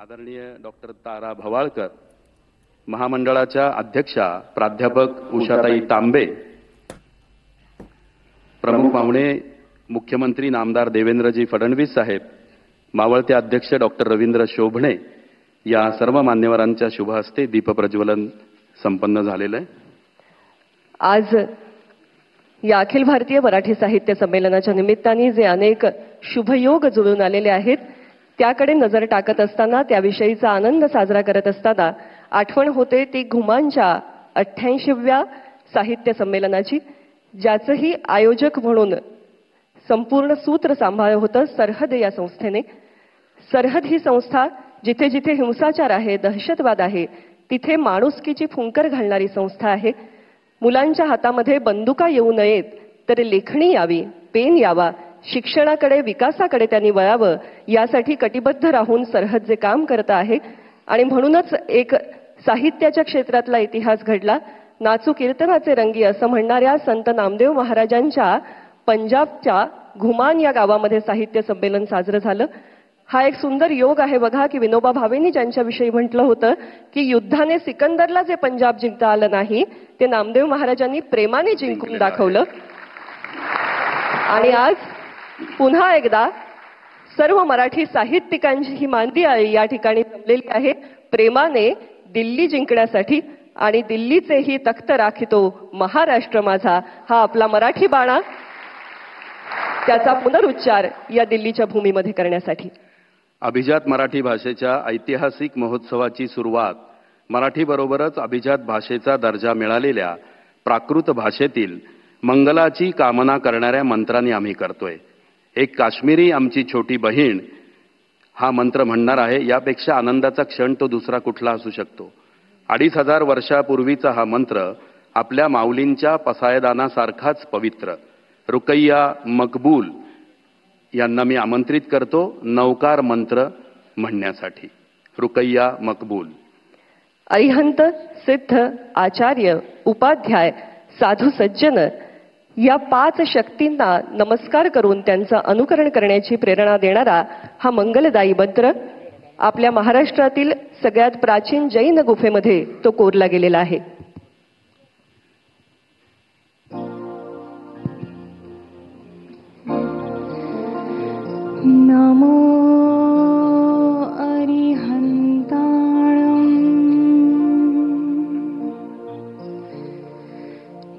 आदरणीय डॉक्टर तारा भवाळकर, महामंडळाच्या अध्यक्षा प्राध्यापक उषाताई तांबे, प्रमुख पाहुणे मुख्यमंत्री नामदार देवेंद्रजी फडणवीस साहेब, मावळते अध्यक्ष डॉक्टर रवींद्र शोभणे या सर्व मान्यवरांच्या शुभ हस्ते दीपप्रज्वलन संपन्न झालेलं आहे। आज या अखिल भारतीय मराठी साहित्य संमेलनाच्या निमित्ताने जे अनेक शुभयोग जुळून आलेले आहेत त्याकडे नजर टाकत असताना, त्याविषयीचा आनंद साजरा करत असताना आठवण होते ती घुमांच्या 88व्या साहित्य संमेलनाची, ज्याचंही आयोजक म्हणून संपूर्ण सूत्र सांभाळलं होतं सरहद या संस्थेने। सरहद ही संस्था जिथे जिथे हिंसाचार आहे, दहशतवाद आहे, तिथे माणुसकीची फुंकर घालणारी संस्था आहे। मुलांच्या हातामध्ये बंदुका येऊ नयेत तर लेखणी यावी, पेन यावा, शिक्षणाकडे विकासाकडे त्यांनी वळावं यासाठी कटिबद्ध राहून सरहद जे काम करत आहे। आणि म्हणूनच एक साहित्याच्या क्षेत्रातला इतिहास घडला। नाचू कीर्तनाचे रंगी असं म्हणणाऱ्या संत नामदेव महाराजांच्या पंजाबच्या घुमान या गावामध्ये साहित्य संमेलन साजरं झालं। हा एक सुंदर योग आहे बघा की विनोबा भावेंनी ज्यांच्याविषयी म्हटलं होतं की युद्धाने सिकंदरला जे पंजाब जिंकता आलं नाही ते नामदेव महाराजांनी प्रेमाने जिंकून दाखवलं। आणि आज पुन्हा एकदा सर्व मराठी साहित्यिकांची ही मांदी आळी या ठिकाणी जमलेली आहे प्रेमाने दिल्ली जिंकण्यासाठी। आणि दिल्लीचेही तख्त राखितो महाराष्ट्र माझा, हा आपला मराठी बाणा, त्याचा पुनरुच्चार या दिल्लीच्या भूमीमध्ये करण्यासाठी अभिजात मराठी भाषेच्या ऐतिहासिक महोत्सवाची सुरुवात मराठीबरोबरच अभिजात भाषेचा दर्जा मिळालेल्या प्राकृत भाषेतील मंगलाची कामना करणाऱ्या मंत्रांनी आम्ही करतोय। एक काश्मीरी आमची छोटी बहीण हा मंत्र म्हणणार आहे। यापेक्षा आनंदाचा क्षण तो दुसरा कुठला असू शकतो। 2500 वर्षापूर्वीचा हा मंत्र आपल्या माऊलींच्या पसायदानासारखाच पवित्र। रुकैया मकबूल यांना मी आमंत्रित करतो नवकार मंत्र म्हणण्यासाठी। रुकैया मकबूल। अरिहंत, सिद्ध, आचार्य, उपाध्याय, साधू सज्जन या 5 शक्तींना नमस्कार करून त्यांचं अनुकरण करण्याची प्रेरणा देणारा हा मंगलदायी मंत्र आपल्या महाराष्ट्रातील सगळ्यात प्राचीन जैन गुफेमध्ये तो कोरला गेलेला आहे। नमो अरिहंताणं,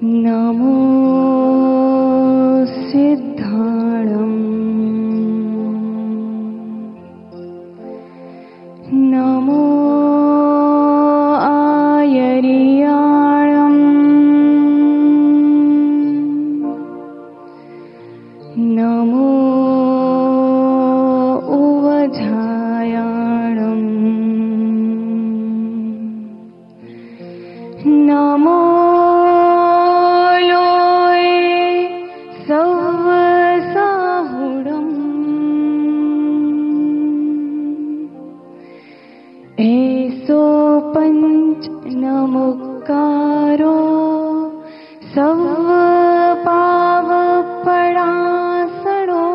नमो सिद्धाणं, नमो आयर्याणं, नमो नमो लोये सवसाहुडम्, ऐसो पंच नमुकारो सव पाव पडासणो,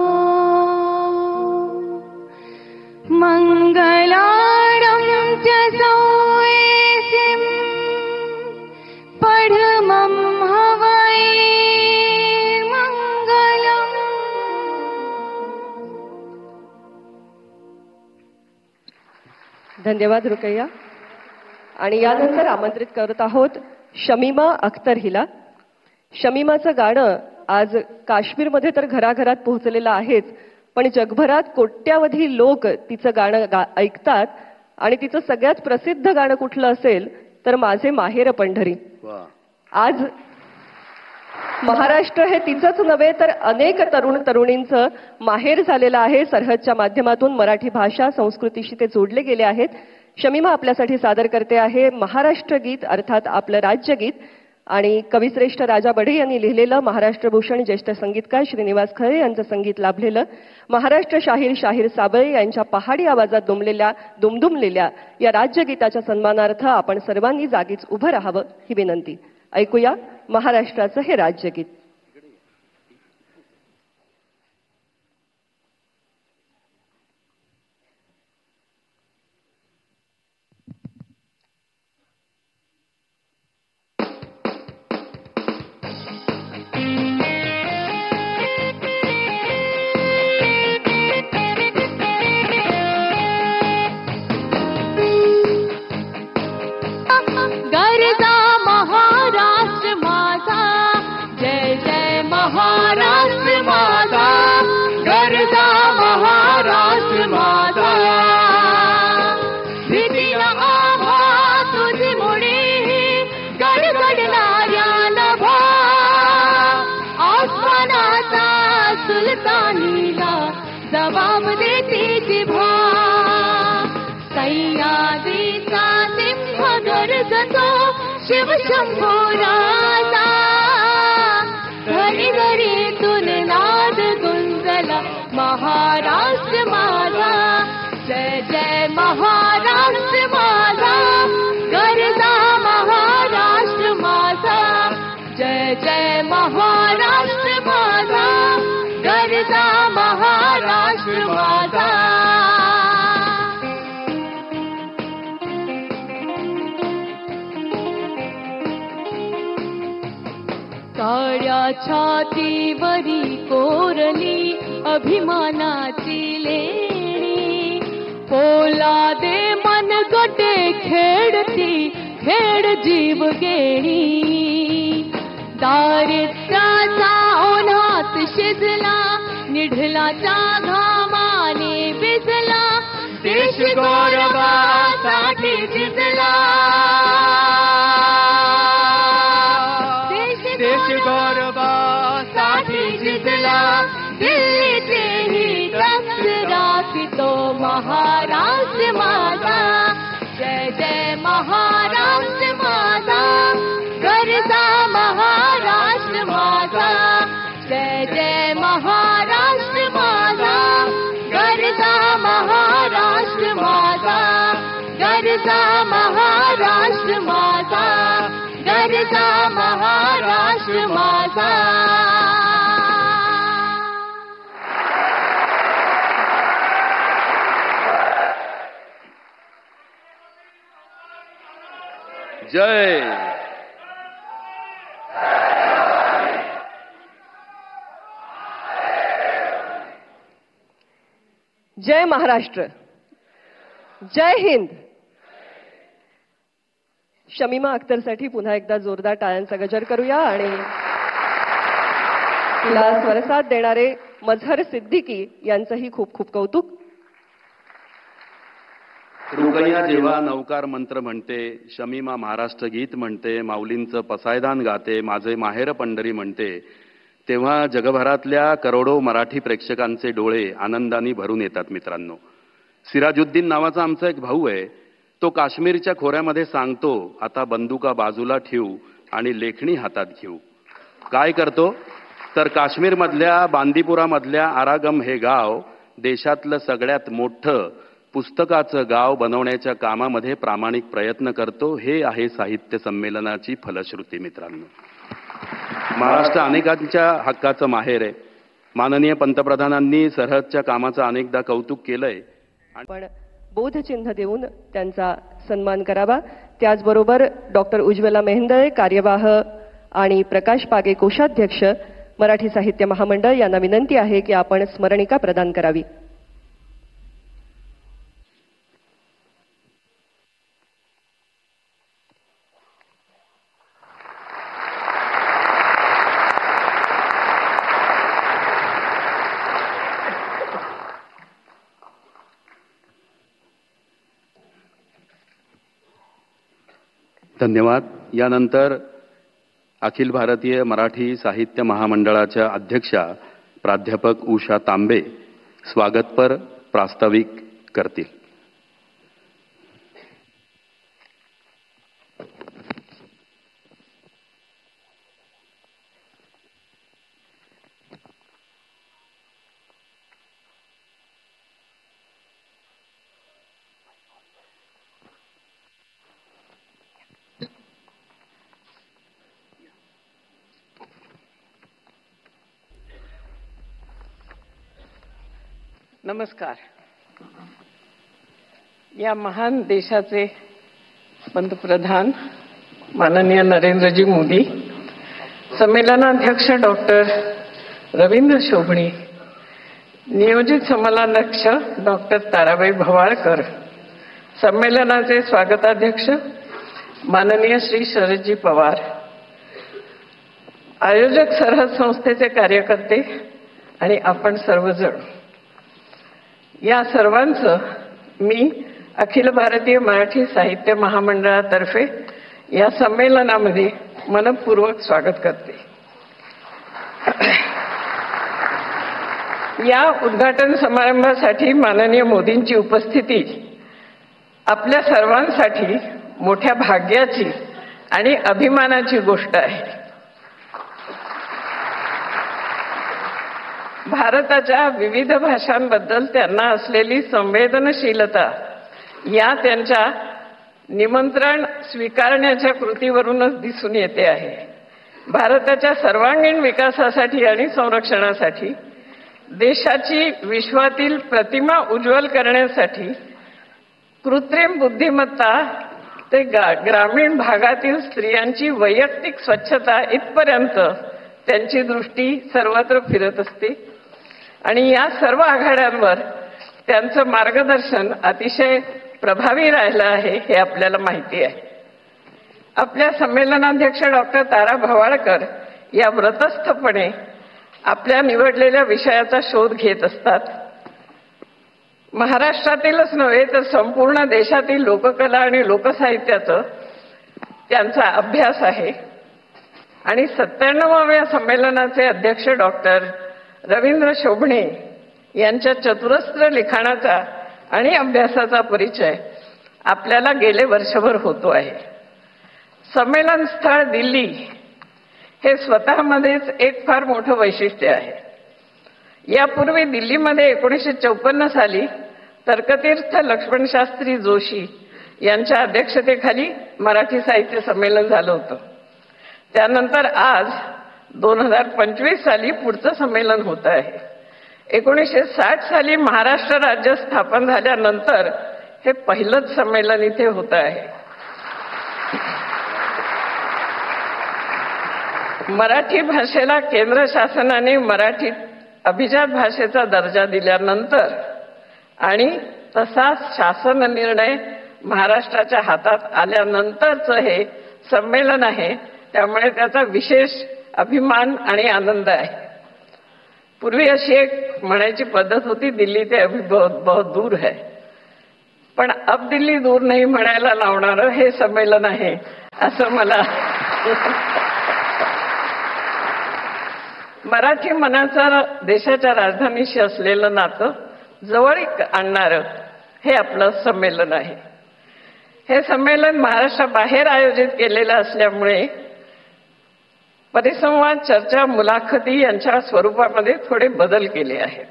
मंगलारं च पढ़मं हवै मंगलम्। धन्यवाद रुकैया। आणि यानंतर आमंत्रित करत आहोत शमीमा अख्तर हिला। शमीमाचं गाणं आज काश्मीरमध्ये तर घराघरात पोहोचलेलं आहेच, पण जगभरात कोट्यावधी लोक तिचं गाणं ऐकतात। आणि तिचं सगळ्यात प्रसिद्ध गाणं कुठलं असेल तर माझे माहेर पंढरी। आज महाराष्ट्र हे तिचंच नव्हे तर अनेक तरुण तरुणींचं माहेर झालेलं आहे। सरहदच्या माध्यमातून मराठी भाषा संस्कृतीशी ते जोडले गेले आहेत। शमीमा आपल्यासाठी सादर करते आहे महाराष्ट्र गीत, अर्थात आपलं राज्यगीत। आणि कविश्रेष्ठ राजा बढे यांनी लिहिलेलं, महाराष्ट्र भूषण ज्येष्ठ संगीतकार श्रीनिवास खरे यांचं संगीत लाभलेलं, महाराष्ट्र शाहीर शाहीर साबळे यांच्या पहाडी आवाजात दुमदुमलेल्या या राज्यगीताच्या सन्मानार्थ आपण सर्वांनी जागीच उभं राहावं ही विनंती। ऐकूया महाराष्ट्राचं हे राज्यगीत। सह्याद्रीचा सिंह गरजतो शिवशंभो राजा घरी घरीतून नाद गुंजला महाराष्ट्र माझा जय जय महाराष्ट्र माझा गरजा महाराष्ट्र माझा जय जय महाराष्ट्र माझा गरजा महाराष्ट्र माझा काळ्या छातीवरी कोरली अभिमानाची लेणी पोलादे मनगटे खेळती खेळ जीव गेली दारिद्र्याचा ओढात शिजला निढलाच्या घामाने भिजला देश गौरवासाठी झिजला देश गौरवासाठी झिजला दिल्लीचेही रक्त राखतो महाराष्ट्र माझा जय जय महाराष्ट्र माझा गरजा महाराष्ट्र माझा जय जय महाराष्ट्र माझा गरजा महाराष्ट्र माझा गरजा महाराष्ट्र माझा गरजा महाराष्ट्र माझा जय जय महाराष्ट्र जय हिंद. शमीमा अख्तरसाठी पुन्हा एकदा जोरदार टाळ्यांचा गजर करूया आणि तिला स्वरसाथ देणारे मझहर सिद्दीकी यांचंही खूप खूप कौतुक. रुगैया जेव्हा नौकार मंत्र म्हणते, शमीमा महाराष्ट्र गीत म्हणते, माऊलींचं पसायदान गाते, माझे माहेर पंढरी म्हणते, तेव्हा जगभरातल्या करोडो मराठी प्रेक्षकांचे डोळे आनंदाने भरून येतात. मित्रांनो, सिराजुद्दीन नावाचा आमचा एक भाऊ आहे. तो काश्मीरच्या खोऱ्यामध्ये सांगतो, आता बंदुका बाजूला ठेवू आणि लेखणी हातात घेऊ. काय करतो तर काश्मीरमधल्या बांदीपुरामधल्या आरागम हे गाव देशातलं सगळ्यात मोठं पुस्तकाचं गाव बनवण्याच्या कामामध्ये प्रामाणिक प्रयत्न करतो. हे आहे साहित्य संमेलनाची फलश्रुती. मित्रांनो, महाराष्ट्र अनेकांच्या हक्काचं माहेर आहे. माननीय पंतप्रधानांनी सरहदच्या कामाचं अनेकदा कौतुक केलंय. पण बोधचिन्ह देऊन त्यांचा सन्मान करावा. त्याचबरोबर डॉक्टर उज्ज्वला मेहेंदळे कार्यवाह आणि प्रकाश पागे कोषाध्यक्ष मराठी साहित्य महामंडळ यांना विनंती आहे की आपण स्मरणिका प्रदान करावी. धन्यवाद. यानंतर अखिल भारतीय मराठी साहित्य महामंडळाच्या अध्यक्षा प्राध्यापक उषा तांबे स्वागतपर प्रास्ताविक करतील. नमस्कार. या महान देशाचे पंतप्रधान माननीय नरेंद्रजी मोदी, संमेलनाध्यक्ष डॉक्टर रवींद्र शोभणे, नियोजित संमेलनाध्यक्ष डॉक्टर ताराबाई भवाळकर, संमेलनाचे स्वागताध्यक्ष माननीय श्री शरदजी पवार, आयोजक सरहद संस्थेचे कार्यकर्ते आणि आपण सर्वजण, या सर्वांचं मी अखिल भारतीय मराठी साहित्य महामंडळातर्फे या संमेलनामध्ये मनपूर्वक स्वागत करते. या उद्घाटन समारंभासाठी माननीय मोदींची उपस्थिती आपल्या सर्वांसाठी मोठ्या भाग्याची आणि अभिमानाची गोष्ट आहे. भारताच्या विविध भाषांबद्दल त्यांना असलेली संवेदनशीलता या त्यांच्या निमंत्रण स्वीकारण्याच्या कृतीवरूनच दिसून येते आहे. भारताच्या सर्वांगीण विकासासाठी आणि संरक्षणासाठी, देशाची विश्वातील प्रतिमा उज्ज्वल करण्यासाठी कृत्रिम बुद्धिमत्ता ते ग्रामीण भागातील स्त्रियांची वैयक्तिक स्वच्छता इथपर्यंत त्यांची दृष्टी सर्वत्र फिरत असते आणि या सर्व आघाड्यांवर त्यांचं मार्गदर्शन अतिशय प्रभावी राहिलं आहे हे आपल्याला माहिती आहे. आपल्या संमेलनाध्यक्ष डॉक्टर तारा भवाळकर या व्रतस्थपणे आपल्या निवडलेल्या विषयाचा शोध घेत असतात. महाराष्ट्रातीलच नव्हे तर संपूर्ण देशातील लोककला आणि लोकसाहित्याचं त्यांचा अभ्यास आहे आणि 97व्या संमेलनाचे अध्यक्ष डॉक्टर रवींद्र शोभणे यांच्या चतुरस्र लिखाणाचा आणि अभ्यासाचा परिचय आपल्याला गेले वर्षभर होतो आहे. संमेलन स्थळ दिल्ली हे स्वतःमध्येच एक फार मोठं वैशिष्ट्य आहे. यापूर्वी दिल्लीमध्ये 1954 साली तर्कतीर्थ लक्ष्मणशास्त्री जोशी यांच्या अध्यक्षतेखाली मराठी साहित्य संमेलन झालं होतं. त्यानंतर आज 2025 साली पुढचं संमेलन होत आहे. 1960 साली महाराष्ट्र राज्य स्थापन झाल्यानंतर हे पहिलंच संमेलन इथे होत आहे. मराठी भाषेला केंद्र शासनाने मराठीत अभिजात भाषेचा दर्जा दिल्यानंतर आणि तसाच शासन निर्णय महाराष्ट्राच्या हातात आल्यानंतरचं हे संमेलन आहे. त्यामुळे त्याचा विशेष अभिमान आणि आनंद आहे. पूर्वी अशी एक म्हणायची पद्धत होती, दिल्ली ते अभी बहुत दूर है, पण अब दिल्ली दूर नाही म्हणायला लावणारं हे संमेलन आहे असं मला मराठी मनाचं देशाच्या राजधानीशी असलेलं नातं जवळीक आणणारं हे आपलं संमेलन आहे. हे संमेलन महाराष्ट्राबाहेर आयोजित केलेलं असल्यामुळे परिसंवाद, चर्चा, मुलाखती यांच्या स्वरूपामध्ये थोडे बदल केले आहेत.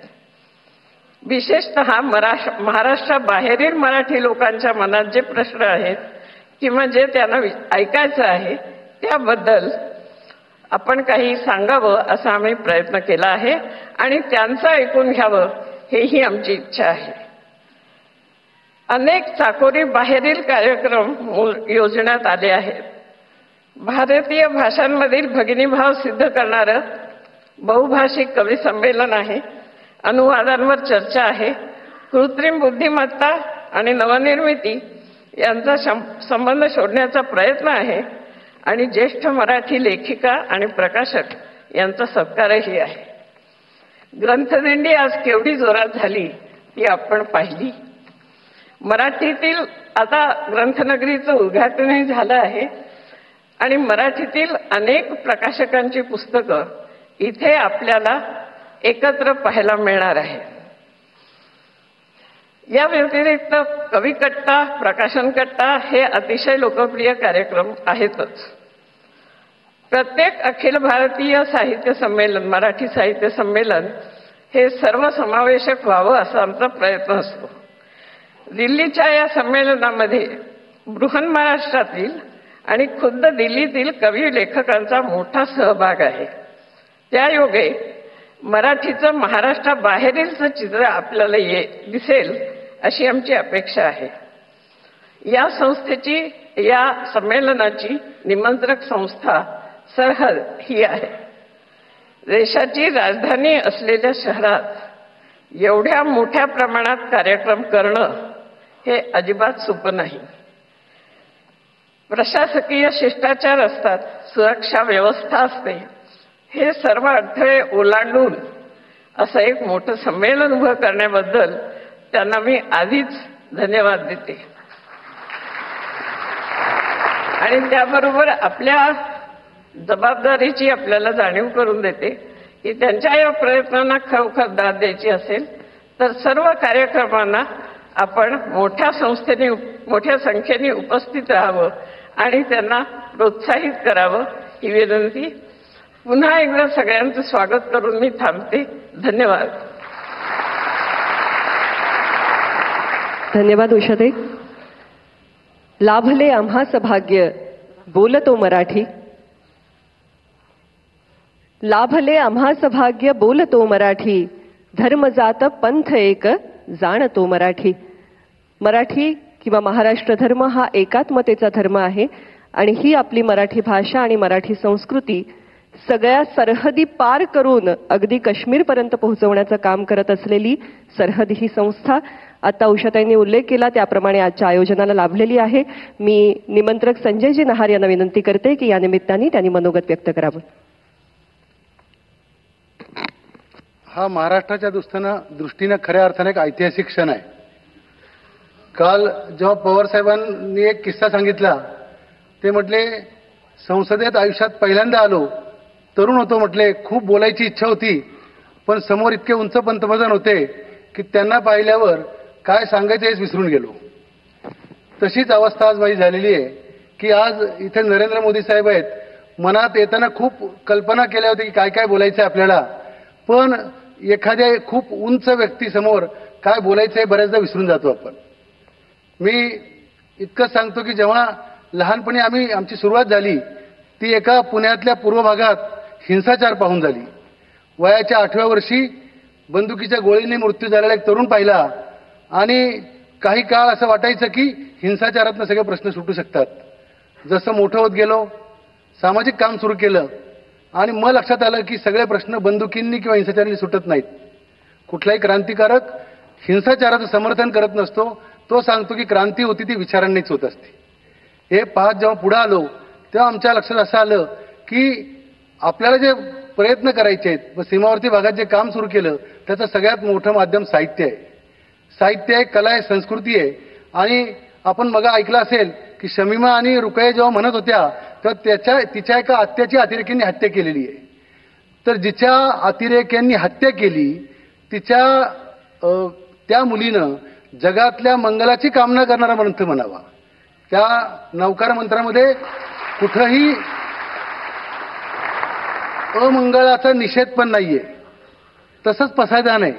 विशेषतः महाराष्ट्राबाहेरील मराठी लोकांच्या मनात जे प्रश्न आहेत किंवा जे त्यांना ऐकायचं आहे त्याबद्दल आपण काही सांगावं असा आम्ही प्रयत्न केला आहे आणि त्यांचं ऐकून घ्यावं हेही आमची इच्छा आहे. अनेक चाकोरी बाहेरील कार्यक्रम योजण्यात आले आहेत. भारतीय भाषांमधील भगिनीभाव सिद्ध करणारं बहुभाषिक कवी संमेलन आहे. अनुवादांवर चर्चा आहे. कृत्रिम बुद्धिमत्ता आणि नवनिर्मिती यांचा संबंध शोधण्याचा प्रयत्न आहे आणि ज्येष्ठ मराठी लेखिका आणि प्रकाशक यांचा सत्कारही आहे. ग्रंथदिंडी आज केवढी जोरात झाली ती आपण पाहिली. मराठीतील आता ग्रंथनगरीचं उद्घाटनही झालं आहे आणि मराठीतील अनेक प्रकाशकांची पुस्तकं इथे आपल्याला एकत्र पाहायला मिळणार आहे. या व्यतिरिक्त कविकट्टा, प्रकाशन कट्टा हे अतिशय लोकप्रिय कार्यक्रम आहेतच. प्रत्येक अखिल भारतीय साहित्य संमेलन, मराठी साहित्य संमेलन हे सर्वसमावेशक व्हावं असा आमचा प्रयत्न असतो. दिल्लीच्या या संमेलनामध्ये बृहन महाराष्ट्रातील आणि खुद्द दिल्लीतील कवी लेखकांचा मोठा सहभाग आहे. त्यायोगे मराठीचं महाराष्ट्राबाहेरीलचं चित्र आपल्याला दिसेल अशी आमची अपेक्षा आहे. या संस्थेची, या संमेलनाची निमंत्रक संस्था सरहद ही आहे. देशाची राजधानी असलेल्या शहरात एवढ्या मोठ्या प्रमाणात कार्यक्रम करणं हे अजिबात सोपं नाही. प्रशासकीय शिष्टाचार असतात, सुरक्षा व्यवस्था असते. हे सर्व अडथळे ओलांडून असं एक मोठं संमेलन उभं करण्याबद्दल त्यांना मी आधीच धन्यवाद देते आणि त्याबरोबर आपल्या जबाबदारीची आपल्याला जाणीव करून देते की त्यांच्या या प्रयत्नांना खरोखर दाद द्यायची असेल तर सर्व कार्यक्रमांना आपण मोठ्या संख्येने उपस्थित राहावं आणि त्यांना प्रोत्साहित करावं ही विनंती. पुन्हा एकदा सगळ्यांचं स्वागत करून मी थांबते. धन्यवाद. धन्यवाद उषाताई. लाभले आम्हास भाग्य बोलतो मराठी. लाभले आम्हास भाग्य बोलतो मराठी. धर्म जात पंथ एक जाणतो मराठी. मराठी किंवा महाराष्ट्र धर्म हा एकात्मतेचा धर्म आहे आणि ही आपली मराठी भाषा आणि मराठी संस्कृती सगळ्या सरहदी पार करून अगदी काश्मीरपर्यंत पोहोचवण्याचं काम करत असलेली सरहदी ही संस्था आता उषाताईंनी उल्लेख केला त्याप्रमाणे आजच्या आयोजनाला लाभलेली आहे. मी निमंत्रक संजयजी नहार यांना विनंती करते की या निमित्ताने त्यांनी मनोगत व्यक्त करावं. हा महाराष्ट्राच्या दृष्टीनं खऱ्या अर्थाने एक ऐतिहासिक क्षण आहे. काल जेव्हा पवार साहेबांनी एक किस्सा सांगितला, ते म्हटले संसदेत आयुष्यात पहिल्यांदा आलो, तरुण होतो म्हटले, खूप बोलायची इच्छा होती, पण समोर इतके उंच पंतप्रधान होते की त्यांना पाहिल्यावर काय सांगायचं हेच विसरून गेलो. तशीच अवस्था आज माझी झालेली आहे की आज इथे नरेंद्र मोदी साहेब आहेत. मनात येताना खूप कल्पना केल्या होत्या की काय काय बोलायचं आपल्याला, पण एखाद्या खूप उंच व्यक्तीसमोर काय बोलायचं हे बऱ्याचदा विसरून जातो आपण. मी इतकंच सांगतो की जेव्हा लहानपणी आमची सुरुवात झाली ती एका पुण्यातल्या पूर्व भागात हिंसाचार पाहून झाली. वयाच्या 8व्या वर्षी बंदुकीच्या गोळीने मृत्यू झालेला एक तरुण पाहिला आणि काही काळ असं वाटायचं की हिंसाचारातनं सगळे प्रश्न सुटू शकतात. जसं मोठं होत गेलो, सामाजिक काम सुरू केलं आणि मग लक्षात आलं की सगळे प्रश्न बंदुकींनी किंवा हिंसाचारांनी सुटत नाहीत. कुठलाही क्रांतिकारक हिंसाचाराचं समर्थन करत नसतो, तो सांगतो की क्रांती होती ती विचारांनीच होत असते. हे पाहत जेव्हा पुढे आलो तेव्हा आमच्या लक्षात असं आलं की आपल्याला जे प्रयत्न करायचे आहेत, सीमावर्ती भागात जे काम सुरू केलं त्याचं सगळ्यात मोठं माध्यम साहित्य आहे. साहित्य आहे, कला आहे, संस्कृती आहे. आणि आपण मग ऐकलं असेल की शमीमा आणि रुकया जेव्हा म्हणत होत्या तेव्हा तिच्या एका आत्याची अतिरेक्यांनी हत्या केलेली आहे. तर जिच्या अतिरेक्यांनी हत्या केली त्या मुलीनं जगातल्या मंगलाची कामना करणारा मंत्र म्हणावा. त्या नवकार मंत्रामध्ये कुठंही अमंगळाचा निषेध पण नाहीये. तसंच पसायदान आहे.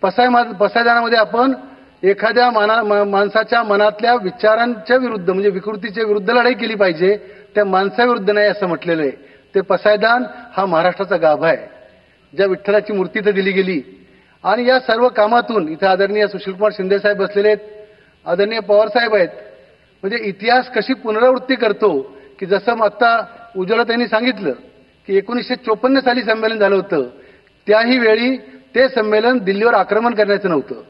पसायदानामध्ये आपण एखाद्या माणसाच्या मनातल्या विचारांच्या विरुद्ध म्हणजे विकृतीच्या विरुद्ध लढाई केली पाहिजे, त्या माणसाविरुद्ध नाही असं म्हटलेलं आहे. ते पसायदान हा महाराष्ट्राचा गाभा आहे, ज्या विठ्ठलाची मूर्ती तर दिली गेली. आणि या सर्व कामातून इथे आदरणीय सुशीलकुमार शिंदे साहेब बसलेले आहेत, आदरणीय पवार साहेब आहेत. म्हणजे इतिहास कशी पुनरावृत्ती करतो की जसं आता उज्ज्वलताईंनी सांगितलं की 1954 साली संमेलन झालं होतं. त्याही वेळी ते संमेलन दिल्लीवर आक्रमण करण्याचं नव्हतं,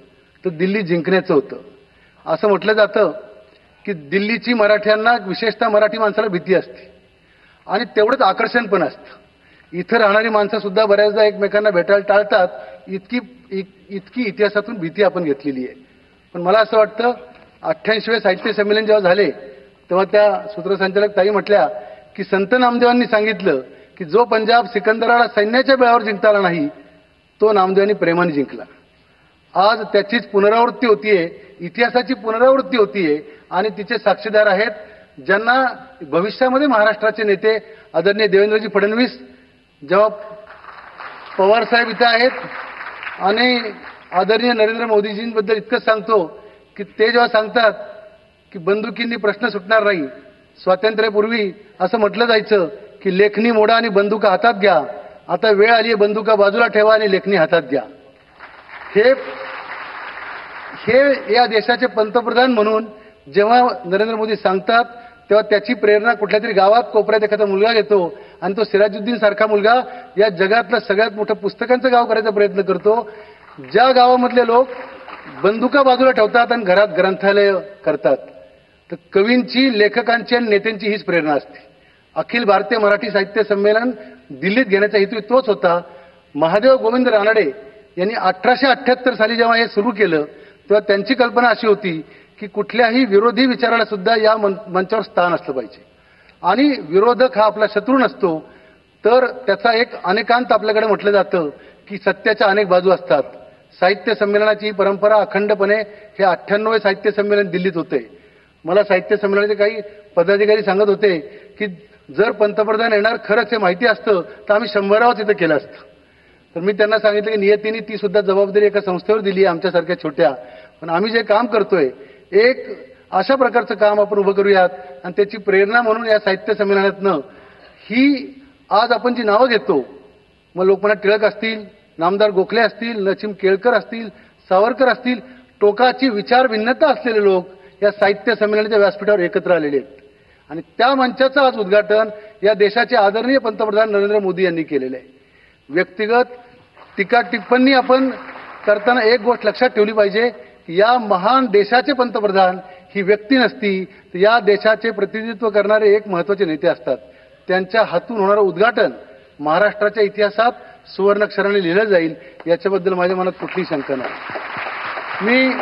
तर दिल्ली जिंकण्याचं होतं. असं म्हटलं जातं की दिल्लीची मराठ्यांना, विशेषतः मराठी माणसाला भीती असते आणि तेवढंच आकर्षण पण असतं. इथं राहणारी माणसं सुद्धा बऱ्याचदा एकमेकांना भेटायला टाळतात. इतकी इतिहासातून भीती आपण घेतलेली आहे. पण मला असं वाटतं 88वें साहित्य संमेलन जेव्हा झाले तेव्हा त्या सूत्रसंचालक ताई म्हटल्या की संत नामदेवांनी सांगितलं की जो पंजाब सिकंदराला सैन्याच्या बळावर जिंकता आला नाही तो नामदेवांनी प्रेमाने जिंकला. आज त्याचीच पुनरावृत्ती होतीये, इतिहासाची पुनरावृत्ती होतीये आणि तिचे साक्षीदार आहेत ज्यांना भविष्यामध्ये महाराष्ट्राचे नेते आदरणीय देवेंद्रजी फडणवीस, जेव्हा पवार साहेब इथे आहेत आणि आदरणीय नरेंद्र मोदीजींबद्दल इतकंच सांगतो की ते जेव्हा सांगतात की बंदुकींनी प्रश्न सुटणार नाही. स्वातंत्र्यापूर्वी असं म्हटलं जायचं की लेखणी मोडा आणि बंदुका हातात घ्या. आता वेळ आली आहे बंदुका बाजूला ठेवा आणि लेखणी हातात घ्या. हे या देशाचे पंतप्रधान म्हणून जेव्हा नरेंद्र मोदी सांगतात तेव्हा त्याची प्रेरणा कुठल्या तरी गावात कोपऱ्यात एखादा मुलगा घेतो आणि तो सिराजुद्दीन सारखा मुलगा या जगातलं सगळ्यात मोठं पुस्तकांचं गाव करायचा प्रयत्न करतो. ज्या गावामधले लोक बंदुका बाजूला ठेवतात आणि घरात ग्रंथालय करतात, तर कवींची, लेखकांची आणि नेत्यांची हीच प्रेरणा असते. अखिल भारतीय मराठी साहित्य संमेलन दिल्लीत घेण्याचा हेतू तोच होता. महादेव गोविंद रानडे यांनी 1878 साली जेव्हा हे सुरू केलं तेव्हा त्यांची कल्पना अशी होती की कुठल्याही विरोधी विचाराला सुद्धा या मंचावर स्थान असलं पाहिजे आणि विरोधक हा आपला शत्रू नसतो, तर त्याचा एक अनेकांत आपल्याकडे म्हटलं जातं की सत्याच्या अनेक बाजू असतात. साहित्य संमेलनाची ही परंपरा अखंडपणे हे 98 साहित्य संमेलन दिल्लीत होते. मला साहित्य संमेलनाचे काही पदाधिकारी सांगत होते की जर पंतप्रधान येणार खरंच हे माहिती असतं तर आम्ही 100 इथं केलं असतं. तर मी त्यांना सांगितलं की नियतीने ती सुद्धा जबाबदारी एका संस्थेवर दिली आहे आमच्यासारख्या छोट्या. पण आम्ही जे काम करतोय एक अशा प्रकारचं काम आपण उभं करूयात आणि त्याची प्रेरणा म्हणून या साहित्य संमेलनातनं ही आज आपण जी नावं घेतो, मग लोकमान्य टिळक असतील, नामदार गोखले असतील, नचिम केळकर असतील, सावरकर असतील, टोकाची विचार भिन्नता असलेले लोक या साहित्य संमेलनाच्या व्यासपीठावर एकत्र आलेले आहेत. आणि त्या मंचाचं आज उद्घाटन या देशाचे आदरणीय पंतप्रधान नरेंद्र मोदी यांनी केलेलं आहे. व्यक्तिगत टीका टिप्पणी आपण करताना एक गोष्ट लक्षात ठेवली पाहिजे की या महान देशाचे पंतप्रधान ही व्यक्ती नसती तर या देशाचे प्रतिनिधित्व करणारे एक महत्त्वाचे नेते असतात. त्यांच्या हातून होणारं उद्घाटन महाराष्ट्राच्या इतिहासात सुवर्णाक्षराने लिहिलं जाईल याच्याबद्दल माझ्या मनात कुठलीही शंका नाही. मी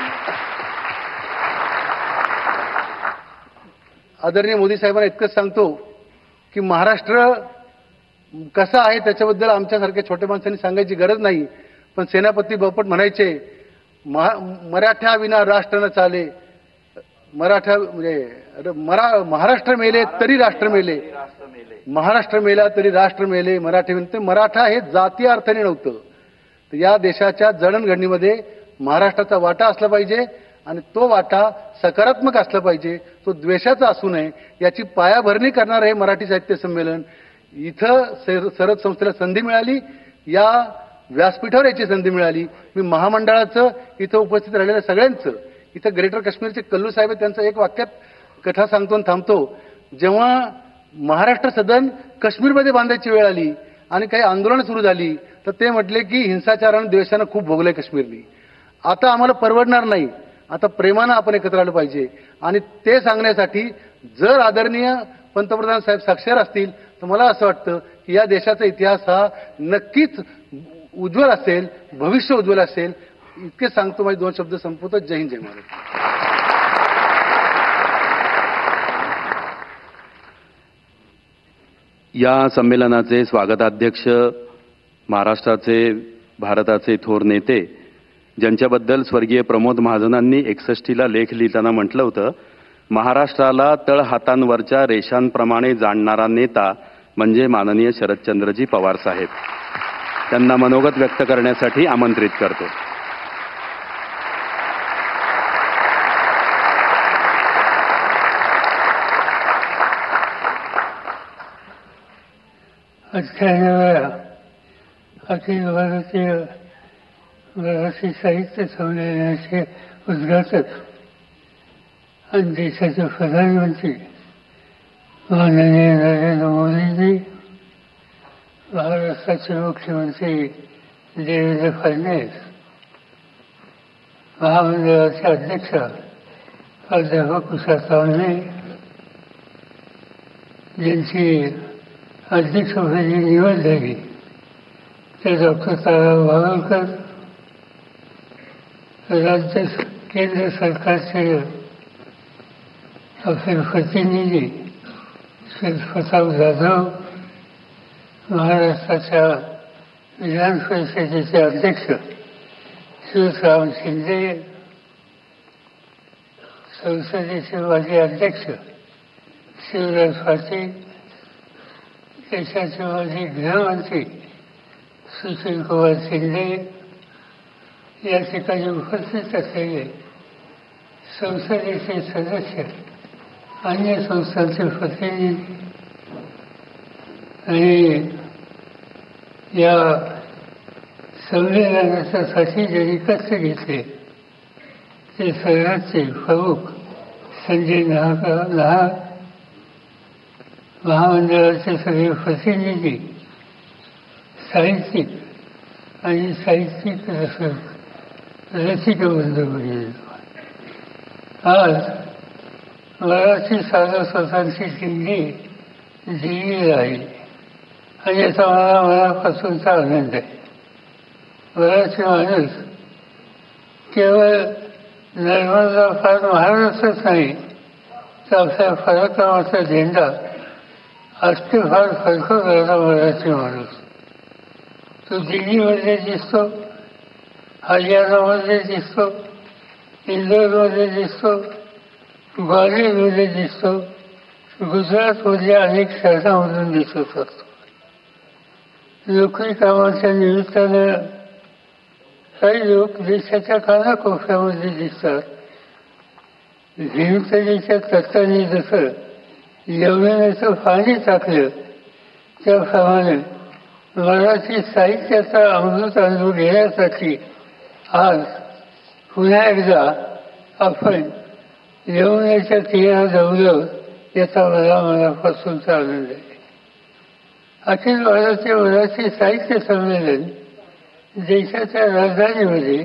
आदरणीय मोदी साहेबांना इतकंच सांगतो की महाराष्ट्र कसा आहे त्याच्याबद्दल आमच्यासारख्या छोट्या माणसांनी सांगायची गरज नाही. पण सेनापती बापट म्हणायचे मराठा विना राष्ट्र न चाले, मराठा म्हणजे महाराष्ट्र मेले तरी राष्ट्र मेले, महाराष्ट्र मेला तरी राष्ट्र मेले, मराठा हे जाती अर्थाने नव्हतं. तर या देशाच्या जडणघडणीमध्ये महाराष्ट्राचा वाटा असला पाहिजे आणि तो वाटा सकारात्मक असला पाहिजे, तो द्वेषाचा असू नये. याची पायाभरणी करणार हे मराठी साहित्य संमेलन. इथं सरद संस्थेला संधी मिळाली, या व्यासपीठावर याची संधी मिळाली. मी महामंडळाचं इथं उपस्थित राहिलेल्या सगळ्यांचं, इथं ग्रेटर काश्मीरचे कल्लू साहेब त्यांचं एक वाक्यात कथा सांगतो आणि थांबतो. जेव्हा महाराष्ट्र सदन काश्मीरमध्ये बांधायची वेळ आली आणि काही आंदोलनं सुरू झाली तर ते म्हटले की हिंसाचारानं द्वेषानं खूप भोगलंय काश्मीरनी, आता आम्हाला परवडणार नाही, आता प्रेमानं आपण एकत्र आलं पाहिजे. आणि ते सांगण्यासाठी जर आदरणीय पंतप्रधान साहेब साक्षर असतील तर मला असं वाटतं की या देशाचा इतिहास हा नक्कीच उज्ज्वल असेल, भविष्य उज्ज्वल असेल. इतके सांगतो, माझे 2 शब्द संपवतो. जय हिंद, जय महाराष्ट्र. या संमेलनाचे स्वागताध्यक्ष महाराष्ट्राचे भारताचे थोर नेते, ज्यांच्याबद्दल स्वर्गीय प्रमोद महाजनांनी 61ला लेख लिहिताना म्हटलं होतं, महाराष्ट्राला तळहातांवरच्या रेषांप्रमाणे जाणणारा नेता म्हणजे माननीय शरदचंद्रजी पवार साहेब. त्यांना मनोगत व्यक्त करण्यासाठी आमंत्रित करतो. अखिल भारतीय मराठी साहित्य संमेलनाचे उद्घाटक आणि देशाचे प्रधानमंत्री माननीय नरेंद्र मोदीजी, महाराष्ट्राचे मुख्यमंत्री देवेंद्र फडणवीस, महामंडळाचे अध्यक्ष प्राध्यापक उषा तावणे, ज्यांची अध्यक्षपदी निवड झाली ते डॉक्टर ताराराव बावनकर, राज्य केंद्र सरकारचे आपले प्रतिनिधी श्री प्रताप जाधव, महाराष्ट्राच्या विधान परिषदेचे अध्यक्ष श्री राम शिंदे, संसदेचे माजी अध्यक्ष शिवराज पाटील, देशाचे माजी गृहमंत्री सुशील कुमार शिंदे, या ठिकाणी उपस्थित असलेले संसदेचे सदस्य, अन्य संस्थांचे प्रतिनिधी आणि या संमेलनासाठी ज्यांनी कष्ट घेतले ते सगळ्यांचे प्रमुख संजय नाहक, महामंडळाचे सगळे प्रतिनिधी, साहित्यिक आणि साहित्यिक रसिक बंधू. आज मराठी साधस्वतांची दिंडी दिल्ली राहील आणि याचा मला मनापासूनचा आनंद आहे. मराठी माणूस केवळ नर्मदा फार महाराष्ट्रच नाही तर आपल्या पराक्रमाचा झेंडा अष्टफार फडकवणारा मराठी माणूस तो दिल्लीमध्ये दिसतो. हरियाणामध्ये दिसतो, इंदोरमध्ये दिसतो, ग्वालियरमध्ये दिसतो, गुजरातमधल्या अनेक शहरांमधून दिसत असतो. नोकरी कामाच्या निमित्तानं काही लोक देशाच्या कानाकोपऱ्यामध्ये दिसतात. भीमसेनीच्या तत्वाने जसं यमुनेचं पाणी टाकलं त्याप्रमाणे मराठी साहित्याचा अमृत अनुभव घेण्यासाठी आज पुन्हा एकदा आपण यमुनेच्या तीरावर जमलो याचा मला मनापासूनचा आनंद आहे. अखिल भारतीय मराठी साहित्य संमेलन देशाच्या राजधानीमध्ये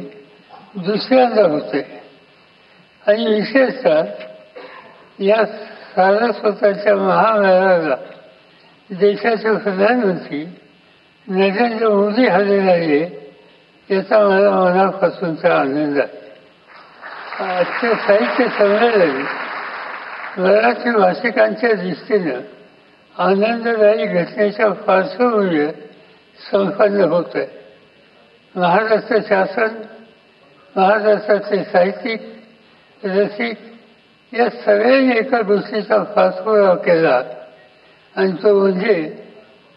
दुसऱ्यांदा होते आणि विशेषतः या सारस्वताच्या महामेळाव्याला देशाचे प्रधानमंत्री नरेंद्र मोदी हजर राहिले याचा मला मनापासूनचा आनंद आहे. आजचे साहित्य संमेलन मराठी भाषिकांच्या दृष्टीनं आनंददायी घटनेच्या पार्श्वभूमीवर संपन्न होत आहे. महाराष्ट्र शासन, महाराष्ट्राचे साहित्यिक, रसिक या सगळ्यांनी एका गोष्टीचा पाठपुरावा केला आणि तो म्हणजे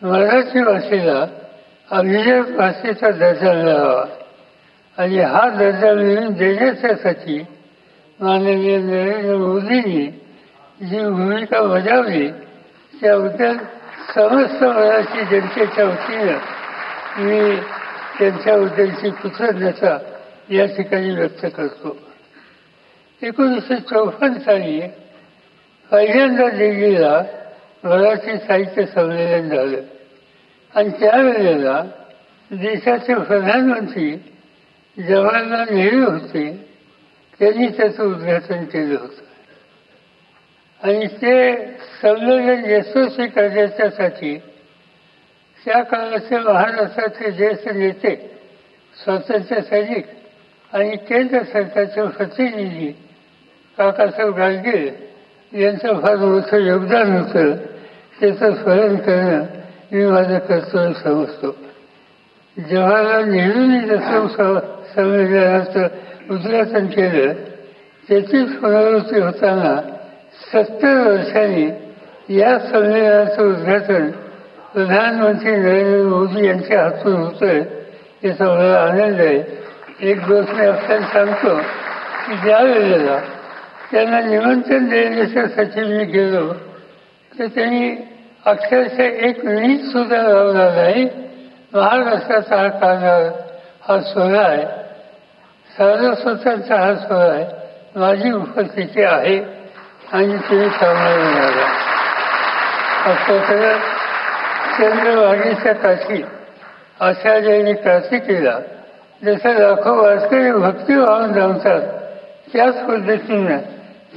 मराठी भाषेला अभिजात भाषेचा दर्जा मिळावा. आणि हा दर्जा मिळवून देण्यासाठी माननीय नरेंद्र मोदींनी जी भूमिका बजावली त्याबद्दल समस्त मराठी जनतेच्या वतीनं मी त्यांच्याबद्दलची कृतज्ञता या ठिकाणी व्यक्त करतो. 1954 साली पहिल्यांदा दिल्लीला मराठी साहित्य संमेलन झालं आणि त्यावेळेला देशाचे प्रधानमंत्री जवाहरलाल नेहरू होते. त्यांनी त्याचं उद्घाटन केलं होतं आणि ते संमेलन यशस्वी करण्यासाठी त्या काळाचे महाराष्ट्राचे ज्येष्ठ नेते, स्वातंत्र्य सैनिक आणि केंद्र सरकारचे प्रतिनिधी काकासाहेब गाडगीळ यांचं फार मोठं योगदान होतं. त्याचं स्मरण करणं मी माझं कर्तव्य समजतो. जवाहरलाल नेहरूंनी जसं संमेलनाचं उद्घाटन केलं त्याचीच पुनरावृत्ती होताना 70 वर्षांनी या संमेलनाचं उद्घाटन प्रधानमंत्री नरेंद्र मोदी यांच्या हातून होतंय याचा मला आनंद आहे. एक गोष्ट मी आपल्याला सांगतो की ज्या वेळेला त्यांना निमंत्रण देण्यासाठी मी गेलो तर त्यांनी अक्षरशः एक मिनिट सुद्धा लावला नाही. महाराष्ट्राचा हा कानार हा सोहळा आहे, सारस्वतांचा हा सोहळा आहे, माझी उपस्थिती आहे आणि तुम्ही कामाला येणार. आपल्याकडं चंद्रभागेच्या काठी आचार्यांनी कार्तिकीला जसं लाखो वारकरी भक्तिभावून जमतात त्याच पद्धतीनं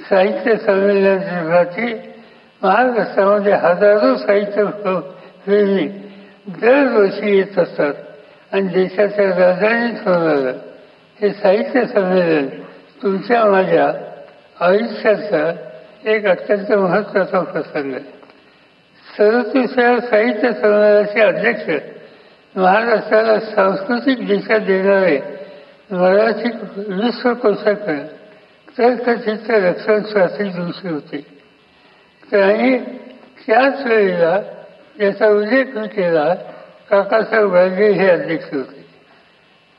साहित्य संमेलनासाठी महाराष्ट्रामध्ये हजारो साहित्य प्रेमी दरवर्षी येत असतात आणि देशाच्या राजधानीत होणारं हे साहित्य संमेलन तुमच्या माझ्या आयुष्याचा एक अत्यंत महत्त्वाचा प्रसंग आहे. 37व्या साहित्य संमेलनाचे अध्यक्ष महाराष्ट्राला सांस्कृतिक दिशा देणारे मराठी विश्वकोशाकडे तर्कचित्त रक्षण शास्त्री जोशी होते. त्यांनी त्याच वेळेला याचा उल्लेख केला काकासाहेब गाडगीळ हे अध्यक्ष होते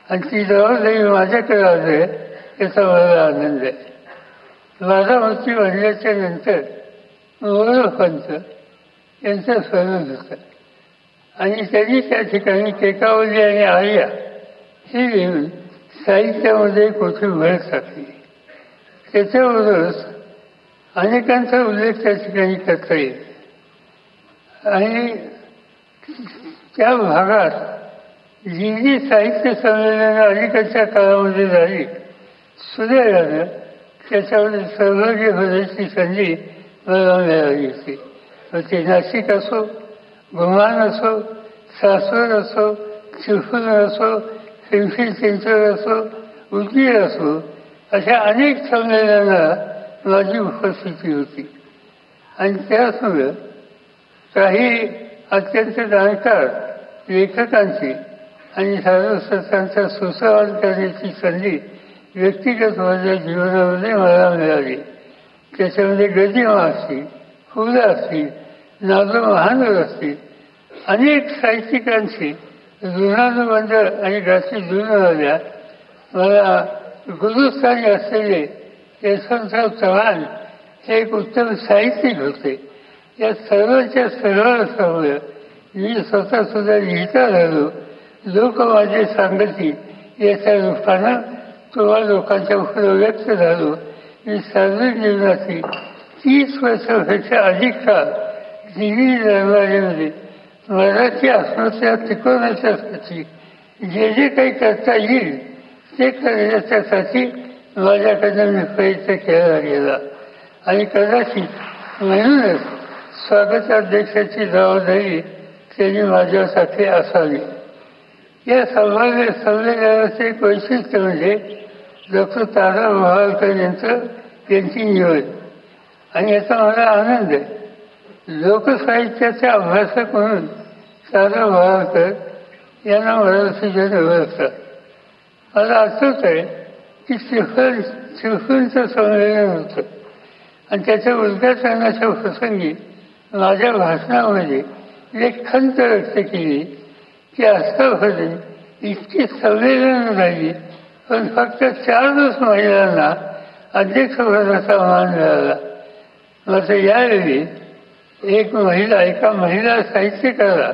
आणि ती जबाबदारी माझ्याकडे आली याचा मला आनंद आहे. बारामती बनल्याच्या नंतर मोरोपंत यांचं स्मरण होतं आणि त्यांनी त्या ठिकाणी केकावली आणि आर्या ही लिहून साहित्यामध्ये मोठी भर टाकली. त्याच्याबरोबरच अनेकांचा उल्लेख त्या ठिकाणी करता येईल आणि त्या भागात जी साहित्य संमेलनं अलीकडच्या काळामध्ये झाली सुदैवानं त्याच्यामध्ये सहभागी होण्याची संधी मला मिळाली होती. मग ते नाशिक असो, घुमान असो, सासवड असो, चिपळूण असो, पिंपरी चिंचवड असो, उदगीर असो, अशा अनेक संमेलनांना माझी उपस्थिती होती आणि त्यामुळं काही अत्यंत जाणकार लेखकांची आणि साधुसंतांचा सुसंवाद करण्याची संधी व्यक्तिगत माझ्या जीवनामध्ये मला मिळाली. त्याच्यामध्ये गदिमा असतील, फुलं असतील, नादू महानूर असतील, अनेक साहित्यिकांची ऋणानुबंध आणि गाठी जुळून आल्या. मला गुरुस्थानी असलेले यशवंतराव चव्हाण हे एक उत्तम साहित्यिक होते. या सर्वांच्या सहवासामुळे मी स्वतः सुद्धा लिहिता झालो. लोक माझे सांगती याच्या रूपानं तुम्हा लोकांच्या पुढे व्यक्त झालो. मी सार्वजनिक जीवनाची 30 वर्षापेक्षा अधिक काळ दिल्ली दरबारीमध्ये मराठी अस्मिता टिकवण्याच्यासाठी जे जे काही करता येईल ते करण्याच्यासाठी माझ्याकडनं मी प्रयत्न केला गेला. आणि कदाचित म्हणूनच स्वागताध्यक्षाची जबाबदारी त्यांनी माझ्यासाठी असावी. या संमेलनाचे एक वैशिष्ट्य म्हणजे डॉक्टर तारा मोहाळकर यांची निवड. आणि याचा मला आनंद आहे. लोकसाहित्याचे अभ्यासक म्हणून तारा मोहाळकर यांना मराठीजन ओळखतात. मला आठवत आहे की चिपळूणचं संमेलन होतं आणि त्याच्या उद्घाटनाच्या प्रसंगी माझ्या भाषणामध्ये एक खंत व्यक्त केली की आतापर्यंत इतकी संमेलन झाली पण फक्त 4 महिलांना अध्यक्षपदाचा मान मिळाला. मात्र यावेळी एका महिला साहित्यिकाला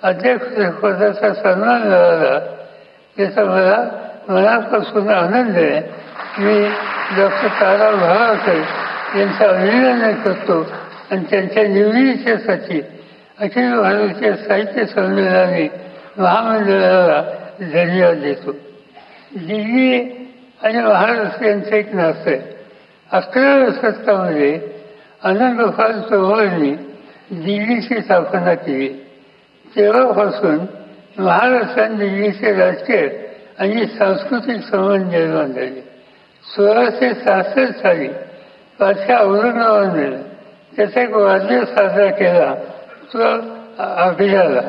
अध्यक्षपदाचा सन्मान मिळाला. याचा मला मनापासून आनंद आहे. मी डॉक्टर तारा मोहाळकर यांचं अभिनंदन करतो आणि त्यांच्या निवडीच्यासाठी अखिल भारतीय साहित्य संमेलनाने महामंडळाला धन्यवाद देतो. दिल्ली आणि महाराष्ट्र यांचं एक नातं आहे. 11व्या शतकामध्ये आनंदगोपाल चौहाननी दिल्लीची स्थापना केली. तेव्हापासून महाराष्ट्र आणि दिल्लीचे राजकीय आणि सांस्कृतिक संबंध निर्माण झाले. 1666 साली पाचव्या औरंगाबादने त्याचा एक वाढदिवस साजरा केला, तो अभिजाला.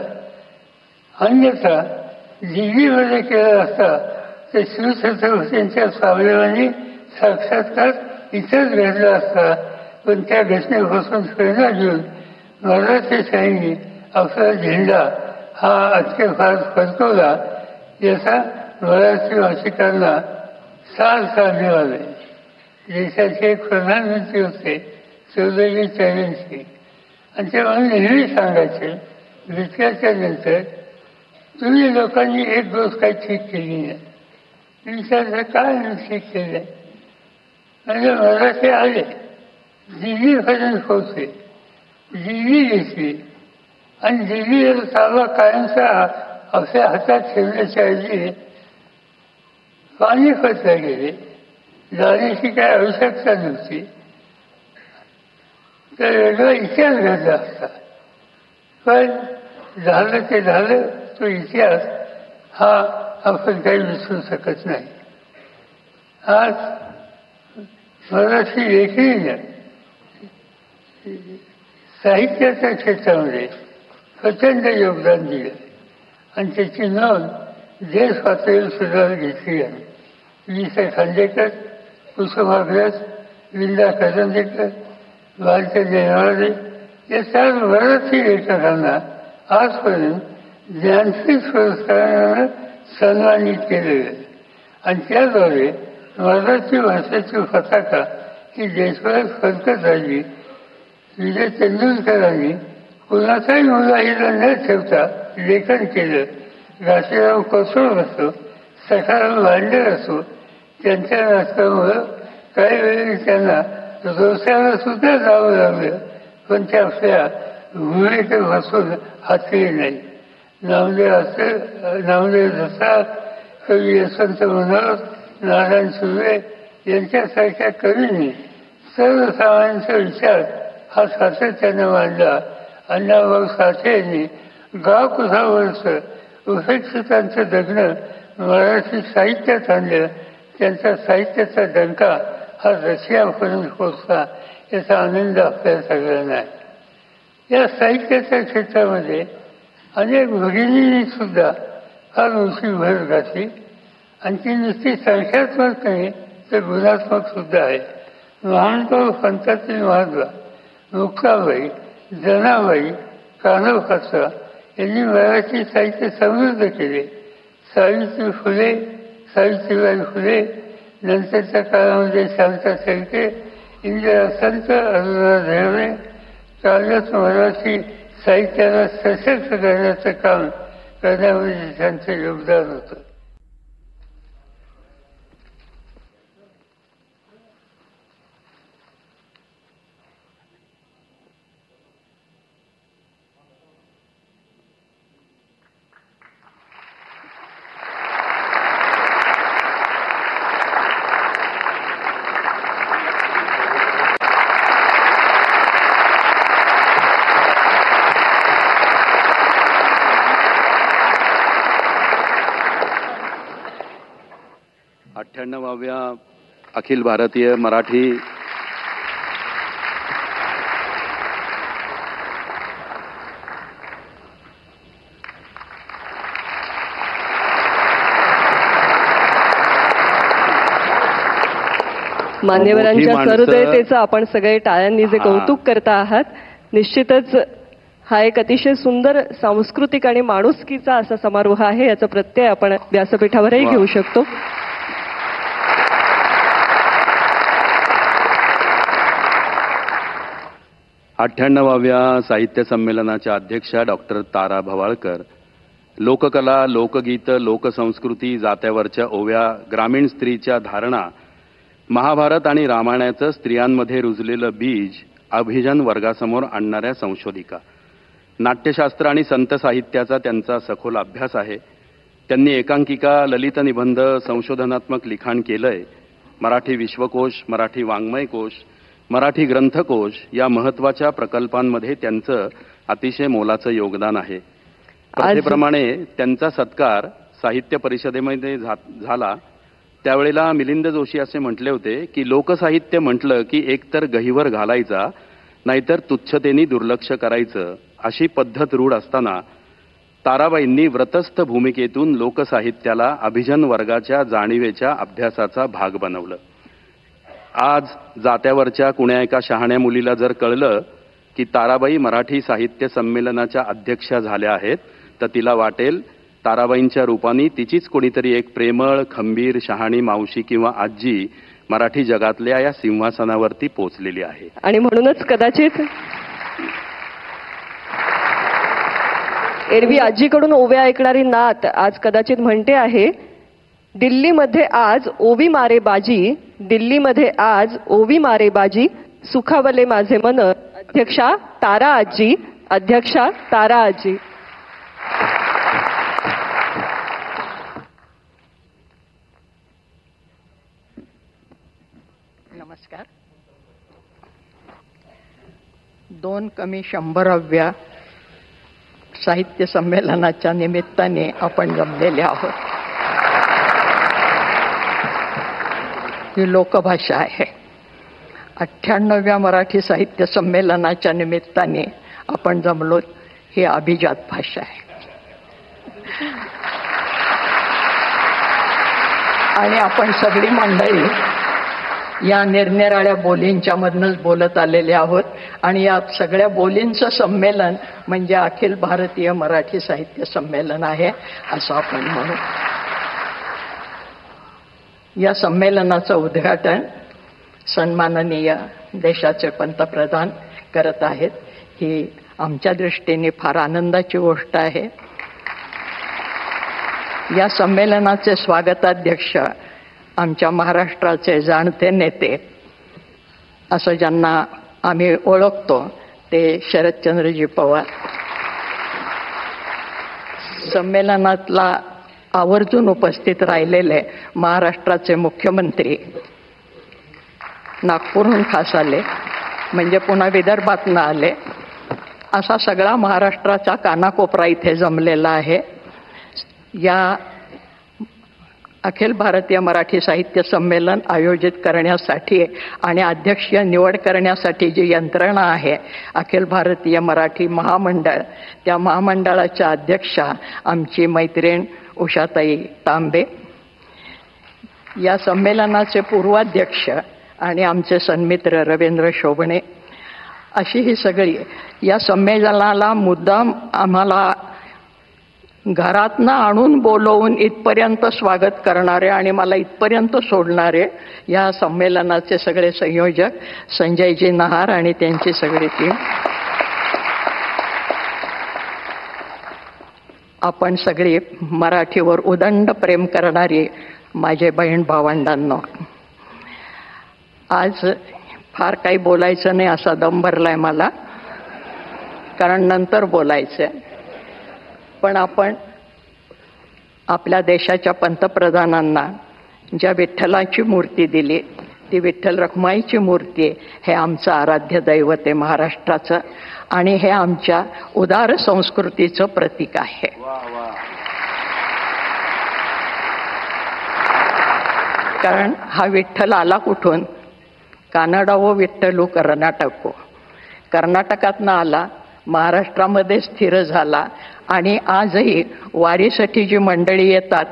अन्यथा दिल्लीमध्ये केला असता तर शिवछत्रपतींच्या स्वाभिमानी साक्षात्कार इथंच घडला असता. पण त्या घटनेपासून प्रेरणा घेऊन मराठीशाहीने आपला झेंडा हा अतिशय फार फडकवला. याचा मराठी भाषिकांना धन्यवाद आहे. देशाचे एक प्रधानमंत्री होते चौधरी चरण सिंग आणि ते मला नेहमी सांगायचे विचारच्या नंतर तुम्ही लोकांनी एक गोष्ट काही ठीक केली नाही. विचारलं काय ठीक केलं म्हणजे मराठी आले दिल्लीपर्यंत पोहोचले, दिल्ली घेतली आणि दिल्लीला ताबा कायमचा आपल्या हातात ठेवण्याच्या ऐवजी पानिपतला गेले. जाण्याची काय आवश्यकता नव्हती. तर वेगळा इतिहास घडला असता. पण झालं ते झालं. तो इतिहास हा आपण काही विसरू शकत नाही. आज मराठी लेखीने साहित्याच्या क्षेत्रामध्ये प्रचंड योगदान दिलं आणि त्याची नोंद देश पातळीवर सुद्धा घेतली आहे. वि. खांडेकर, कुसुमाग्रज, विंदा करंदीकर, भारतीय जयवाडे या 4 मराठी लेखकांना आजपर्यंत ज्ञानपीठ पुरस्कारानं सन्मानित केले गेले आणि त्याद्वारे मराठी भाषेची पताका ही देशभरात फडकत राहिली. विजय तेंडुलकरांनी कुणाचाही मुलाहिरा न ठेवता लेखन केलं. घाशीराव कोसळ असो, सखाराम भांडेर असो, त्यांच्या नाटकामुळं काही वेळी त्यांना रोषाला सुद्धा जावं लागलं. पण ते आपल्या भूमिकेपासून हातली नाही. नामदेव जसा, कवी यशवंत मनोहर, नारायण सुर्वे यांच्यासारख्या कवींनी सर्वसामान्यांचा विचार हा सातत्यानं मांडला. अण्णाभाऊ साठे यांनी गाव कुसावरचं उपेक्षितांचं जगणं मराठी साहित्यात आणलं. त्यांचा साहित्याचा डंका हा रशियापर्यंत पोचला. याचा आनंद आपल्या सगळ्यांना आहे. या साहित्याच्या क्षेत्रामध्ये अनेक भगिनींनी सुद्धा फार उंची भर घातली आणि ती नुसती संख्यात्मक नाही तर गुणात्मक सुद्धा आहे. लहानपण पंथातील महात्मा मुक्ताबाई, जनाबाई, कान्होकाचा यांनी मराठी साहित्य समृद्ध केले. सावित्रीबाई फुले, नंतरच्या काळामध्ये शांता शेळके, इंदिरा संत, अरुणा ढेरे चालत मराठी साहित्याला सशक्त करण्याचं काम करण्यामध्ये त्यांचं योगदान होतं. व्या अखिल भारतीय मराठी मान्यवरांच्या सहृदयतेचं आपण सगळे टाळ्यांनी जे कौतुक करता आहात, निश्चितच हा एक अतिशय सुंदर सांस्कृतिक आणि माणुसकीचा असा समारोह आहे, याचा प्रत्यय आपण व्यासपीठावरही घेऊ शकतो. अठ्ठ्याण्णवाव्या साहित्य संमेलनाच्या अध्यक्षा डॉक्टर तारा भवाळकर, लोककला, लोकगीत, लोकसंस्कृती, जात्यावरच्या ओव्या, ग्रामीण स्त्रीच्या धारणा, महाभारत आणि रामायणाचं स्त्रियांमध्ये रुजलेलं बीज अभिजन वर्गासमोर आणणाऱ्या संशोधिका. नाट्यशास्त्र आणि संत साहित्याचा त्यांचा सखोल अभ्यास आहे. त्यांनी एकांकिका, ललित निबंध, संशोधनात्मक लिखाण केलंय. मराठी विश्वकोश, मराठी वाङ्मय कोश, मराठी ग्रंथकोश या महत्वाच्या प्रकल्पांमध्ये त्यांचं अतिशय मोलाचं योगदान आहे. प्रथेप्रमाणे त्यांचा सत्कार साहित्य परिषदेमध्ये झाला. त्यावेळेला मिलिंद जोशी असे म्हटले होते की लोकसाहित्य म्हटलं की एकतर गहिवर घालायचा, नाहीतर तुच्छतेने दुर्लक्ष करायचं, अशी पद्धत रूढ असताना ताराबाईंनी व्रतस्थ भूमिकेतून लोकसाहित्याला अभिजन वर्गाच्या जाणीवेच्या अभ्यासाचा भाग बनवलं. आज जात्यावरच्या कुण्या एका शहाण्या मुलीला जर कळलं की ताराबाई मराठी साहित्य संमेलनाच्या अध्यक्षा झाल्या आहेत, तर तिला वाटेल ताराबाईंच्या रूपाने तिचीच कोणीतरी एक प्रेमळ, खंबीर, शहाणी मावशी किंवा आजी मराठी जगातल्या या सिंहासनावरती पोचलेली आहे. आणि म्हणूनच कदाचित एरवी आजीकडून ओव्या ऐकणारी नात आज कदाचित म्हणते आहे, दिल्लीमध्ये आज ओवी मारे बाजी, दिल्लीमध्ये आज ओवी मारे बाजी, सुखावले माझे मन, अध्यक्षा तारा आजी, अध्यक्षा तारा आजी. नमस्कार. 2 कमी 100व्या साहित्य संमेलनाच्या निमित्ताने आपण जमलेले आहोत. ही लोकभाषा आहे. 98व्या मराठी साहित्य संमेलनाच्या निमित्ताने आपण जमलो, ही अभिजात भाषा आहे. आणि आपण सगळी मंडळी या निरनिराळ्या बोलींच्या मधनच बोलत आलेले आहोत. आणि या सगळ्या बोलींचं संमेलन म्हणजे अखिल भारतीय मराठी साहित्य संमेलन आहे असं आपण म्हणू. या संमेलनाचं उद्घाटन सन्माननीय देशाचे पंतप्रधान करत आहेत. ही आमच्या दृष्टीने फार आनंदाची गोष्ट आहे. या संमेलनाचे स्वागताध्यक्ष आमच्या महाराष्ट्राचे जाणते नेते असं ज्यांना आम्ही ओळखतो ते शरदचंद्रजी पवार. संमेलनातला आवर्जून उपस्थित राहिलेले महाराष्ट्राचे मुख्यमंत्री नागपूरहून खास आले, म्हणजे पुन्हा विदर्भातनं आले, असा सगळा महाराष्ट्राचा कानाकोपरा इथे जमलेला आहे. या अखिल भारतीय मराठी साहित्य संमेलन आयोजित करण्यासाठी आणि अध्यक्षीय निवड करण्यासाठी जी यंत्रणा आहे अखिल भारतीय मराठी महामंडळ, त्या महामंडळाच्या अध्यक्षा आमची मैत्रीण उषाताई तांबे, या संमेलनाचे पूर्वाध्यक्ष आणि आमचे सन्मित्र रवींद्र शोभणे, अशी ही सगळी या संमेलनाला मुद्दाम आम्हाला घरातनं आणून बोलवून इथपर्यंत स्वागत करणारे आणि मला इथपर्यंत सोडणारे या संमेलनाचे सगळे संयोजक संजयजी नहार आणि त्यांची सगळी टीम, आपण सगळी मराठीवर उदंड प्रेम करणारी माझे बहीण भावंडांनो, आज फार काही बोलायचं नाही असा दम भरलाय मला, कारण नंतर बोलायचंय. पण आपण आपल्या देशाच्या पंतप्रधानांना ज्या विठ्ठलाची मूर्ती दिली ती विठ्ठल रखुमाईची मूर्ती, हे आमचं आराध्य दैवत आहे महाराष्ट्राचं आणि हे आमच्या उदार संस्कृतीचं प्रतीक आहे. कारण हा विठ्ठल आला कुठून? कानडावो विठ्ठलू कर्नाटको, कर्नाटकातनं आला, महाराष्ट्रामध्ये स्थिर झाला आणि आजही वारीसाठी जी मंडळी येतात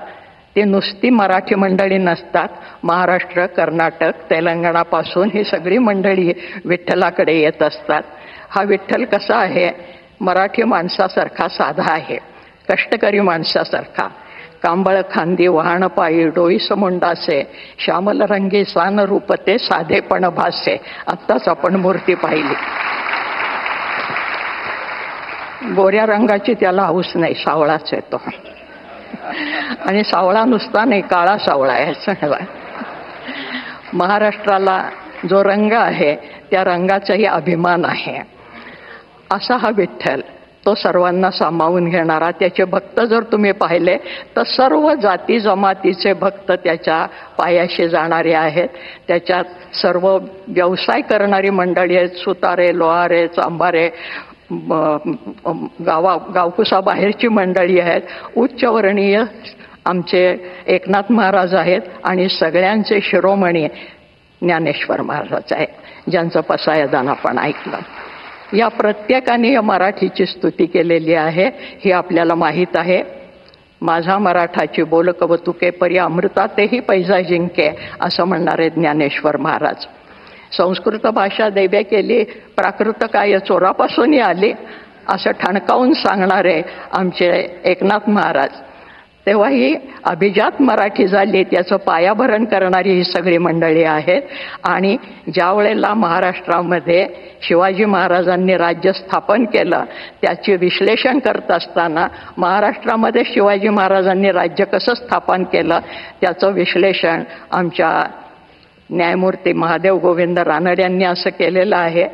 ती नुसती मराठी मंडळी नसतात. महाराष्ट्र, कर्नाटक, तेलंगणापासून ही सगळी मंडळी विठ्ठलाकडे येत असतात. हा विठ्ठल कसा आहे? मराठी माणसासारखा साधा आहे, कष्टकरी माणसासारखा. कांबळ खांदी वाहन पायी डोईस मुंडासे, श्यामल रंगी सान रूपते साधेपण भासे. आत्ताच आपण मूर्ती पाहिली. गोऱ्या रंगाची त्याला हौस नाही, सावळाच येतो. आणि सावळा नुसता नाही, काळा सावळा आहे सगळा. महाराष्ट्राला जो रंग आहे त्या रंगाचाही अभिमान आहे. असा हा विठ्ठल, तो सर्वांना सामावून घेणारा. त्याचे भक्त जर तुम्ही पाहिले तर सर्व जाती जमातीचे भक्त त्याच्या पायाशी जाणारे आहेत. त्याच्यात सर्व व्यवसाय करणारी मंडळी आहेत, सुतारे, लोहारे, चांभारे, गावकुसाबाहेरची मंडळी आहेत, उच्चवर्णीय आमचे एकनाथ महाराज आहेत आणि सगळ्यांचे शिरोमणी ज्ञानेश्वर महाराज आहेत, ज्यांचं पसायदान आपण ऐकलं. या प्रत्येकाने या मराठीची स्तुती केलेली आहे, ही आपल्याला माहीत आहे. माझा मराठाची बोल कवतुके परी अमृतातेही पैजा जिंके, असं म्हणणारे ज्ञानेश्वर महाराज. संस्कृत भाषा दैव्य केली, प्राकृत काय चोरापासूनही आली, असं ठणकावून सांगणारे आमचे एकनाथ महाराज. तेव्हा ही अभिजात मराठी झाली, त्याचं पायाभरण करणारी ही सगळी मंडळी आहेत. आणि ज्या वेळेला महाराष्ट्रामध्ये शिवाजी महाराजांनी राज्य स्थापन केलं त्याचे विश्लेषण करत असताना महाराष्ट्रामध्ये शिवाजी महाराजांनी राज्य कसं स्थापन केलं त्याचं विश्लेषण आमच्या न्यायमूर्ती महादेव गोविंद रानडे यांनी असं केलेलं आहे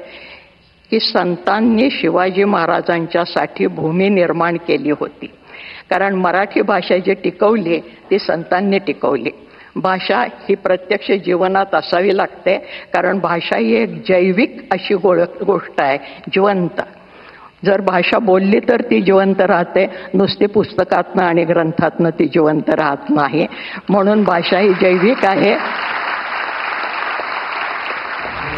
की संतांनी शिवाजी महाराजांच्यासाठी भूमी निर्माण केली होती. कारण मराठी भाषा जी टिकवली ती संतांनी टिकवली. भाषा ही प्रत्यक्ष जीवनात असावी लागते, कारण भाषा ही एक जैविक अशी गोष्ट आहे, जिवंत. जर भाषा बोलली तर ती जिवंत राहते, नुसती पुस्तकातनं आणि ग्रंथातनं ती जिवंत राहत नाही. म्हणून भाषा ही जैविक आहे.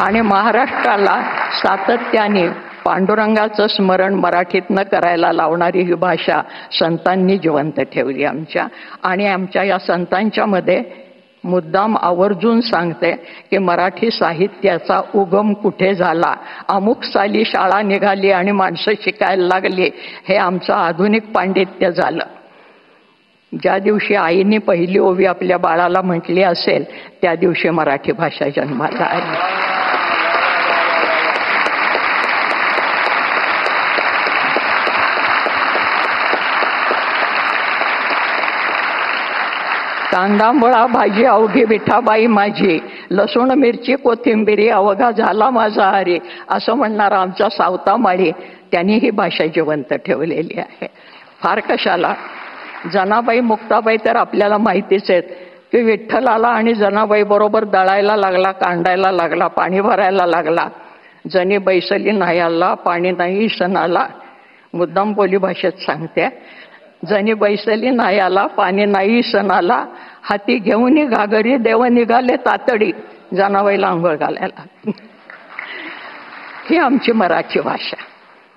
आणि महाराष्ट्राला सातत्याने पांडुरंगाचं स्मरण मराठीतनं करायला लावणारी ही भाषा संतांनी जिवंत ठेवली आमच्या. आणि आमच्या या संतांच्या मध्ये मुद्दाम आवर्जून सांगते की मराठी साहित्याचा उगम कुठे झाला, अमुक साली शाळा निघाली आणि माणसं शिकायला लागली, हे आमचं आधुनिक पांडित्य झालं. ज्या दिवशी आईने पहिली ओवी आपल्या बाळाला म्हटली असेल त्या दिवशी मराठी भाषा जन्माला आली. कांदा मुळा भाजी अवघी विठाबाई माझी, लसूण मिरची कोथिंबिरी अवघा झाला माझा हरी, असं म्हणणारा आमचा सावता माळी, त्यांनी ही भाषा जिवंत ठेवलेली आहे. फार कशाला, जनाबाई मुक्ताबाई तर आपल्याला माहितीच आहेत की विठ्ठल आला आणि जनाबाई बरोबर दळायला लागला, कांडायला लागला, पाणी भरायला लागला. जनी बैसली नाही आला, पाणी नाही सणाला. मुद्दाम बोली भाषेत सांगते. जणी बैसली नायाला पाणी नाही सणाला, हाती घेऊन घागरी देव निघाले तातडी, जनाबाईला आंघोळ घालायला. ही आमची मराठी भाषा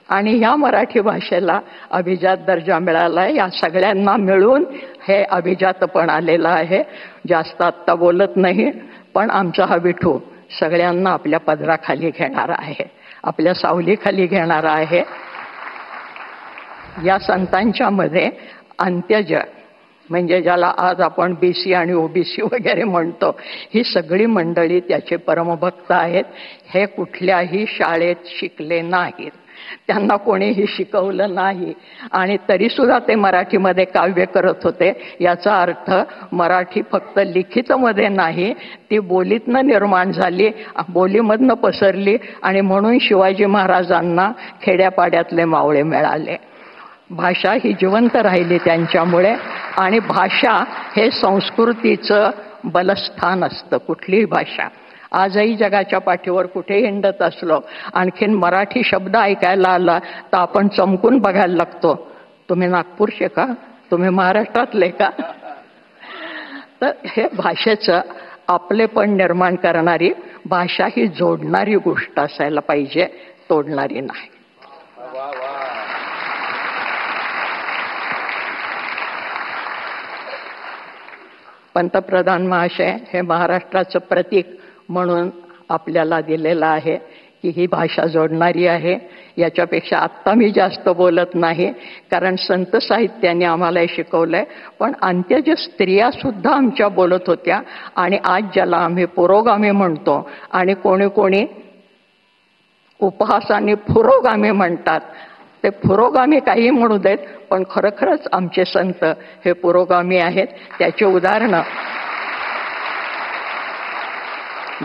आणि ह्या मराठी भाषेला अभिजात दर्जा मिळाला आहे. या सगळ्यांना मिळून हे अभिजातपण आलेलं आहे. जास्त आत्ता बोलत नाही, पण आमचा हा विठू सगळ्यांना आपल्या पदराखाली घेणारा आहे, आपल्या सावलीखाली घेणारा आहे. या संतांच्या मध्ये अंत्यज म्हणजे ज्याला आज आपण BC आणि OBC वगैरे म्हणतो, ही सगळी मंडळी त्याचे परमभक्त आहेत. हे कुठल्याही शाळेत शिकले नाहीत, त्यांना कोणीही शिकवलं नाही आणि तरीसुद्धा ते मराठीमध्ये काव्य करत होते. याचा अर्थ मराठी फक्त लिखितमध्ये नाही, ती बोलीतनं निर्माण झाली, बोलीमधनं पसरली आणि म्हणून शिवाजी महाराजांना खेड्यापाड्यातले मावळे मिळाले. भाषा ही जिवंत राहिली त्यांच्यामुळे आणि भाषा हे संस्कृतीचं बलस्थान असतं. कुठलीही भाषा आजही जगाच्या पाठीवर कुठे हिंडत असलो, आणखीन मराठी शब्द ऐकायला आला तर आपण चमकून बघायला लागतो. तुम्ही नागपूरचे का? तुम्ही महाराष्ट्रातले का? तर हे भाषेचं आपलेपण निर्माण करणारी, भाषा ही जोडणारी गोष्ट असायला पाहिजे, तोडणारी नाही. पंतप्रधान महाशय हे महाराष्ट्राचं प्रतीक म्हणून आपल्याला दिलेलं आहे की ही भाषा जोडणारी आहे. याच्यापेक्षा आत्ता मी जास्त बोलत नाही, कारण संत साहित्याने आम्हाला हे शिकवलंय. पण अंत्यज स्त्रिया सुद्धा आमच्या बोलत होत्या आणि आज ज्याला आम्ही पुरोगामी म्हणतो आणि कोणी कोणी उपहासाने पुरोगामी म्हणतात, ते पुरोगामी काही म्हणू देत, पण खरोखरच आमचे संत हे पुरोगामी आहेत. त्याचे उदाहरणं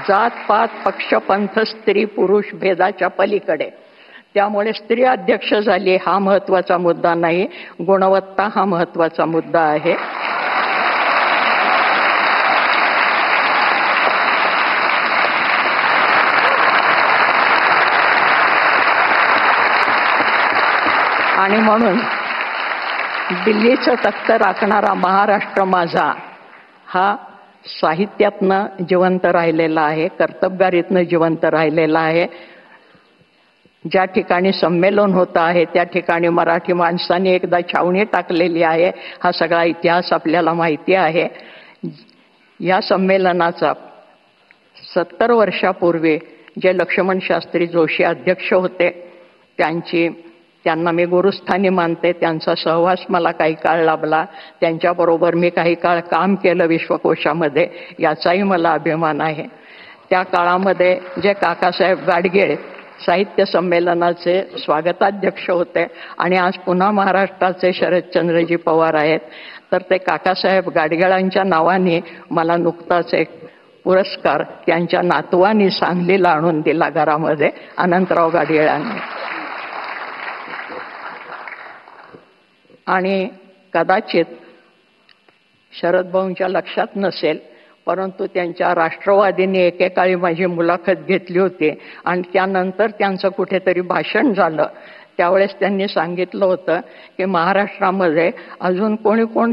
जात पात पक्ष पंथ स्त्री पुरुष भेदाच्या पलीकडे. त्यामुळे स्त्री अध्यक्ष झाली हा महत्वाचा मुद्दा नाही, गुणवत्ता हा महत्वाचा मुद्दा आहे. आणि म्हणून दिल्लीचं तख्त राखणारा महाराष्ट्र माझा हा साहित्यातनं जिवंत राहिलेला आहे, कर्तबगारीतनं जिवंत राहिलेला आहे. ज्या ठिकाणी संमेलन होतं आहे त्या ठिकाणी मराठी माणसाने एकदा छावणी टाकलेली आहे. हा सगळा इतिहास आपल्याला माहिती आहे. या संमेलनाचा 70 वर्षापूर्वी जे लक्ष्मण शास्त्री जोशी अध्यक्ष होते, त्यांना मी गुरुस्थानी मानते. त्यांचा सहवास मला काही काळ लाभला, त्यांच्याबरोबर मी काही काळ काम केलं विश्वकोशामध्ये, याचाही मला अभिमान आहे. त्या काळामध्ये जे काकासाहेब गाडगीळ साहित्य संमेलनाचे स्वागताध्यक्ष होते आणि आज पुन्हा महाराष्ट्राचे शरदचंद्रजी पवार आहेत, तर ते काकासाहेब गाडगिळांच्या नावाने मला नुकताच एक पुरस्कार त्यांच्या नातवानी सांगलीला आणून दिला घरामध्ये, अनंतराव गाडगिळांनी. आणि कदाचित शरद भाऊंच्या लक्षात नसेल, परंतु त्यांच्या राष्ट्रवादीने एकेकाळी माझी मुलाखत घेतली होती आणि त्यानंतर त्यांचं कुठेतरी भाषण झालं. त्यावेळेस त्यांनी सांगितलं होतं की महाराष्ट्रामध्ये अजून कोणी कोण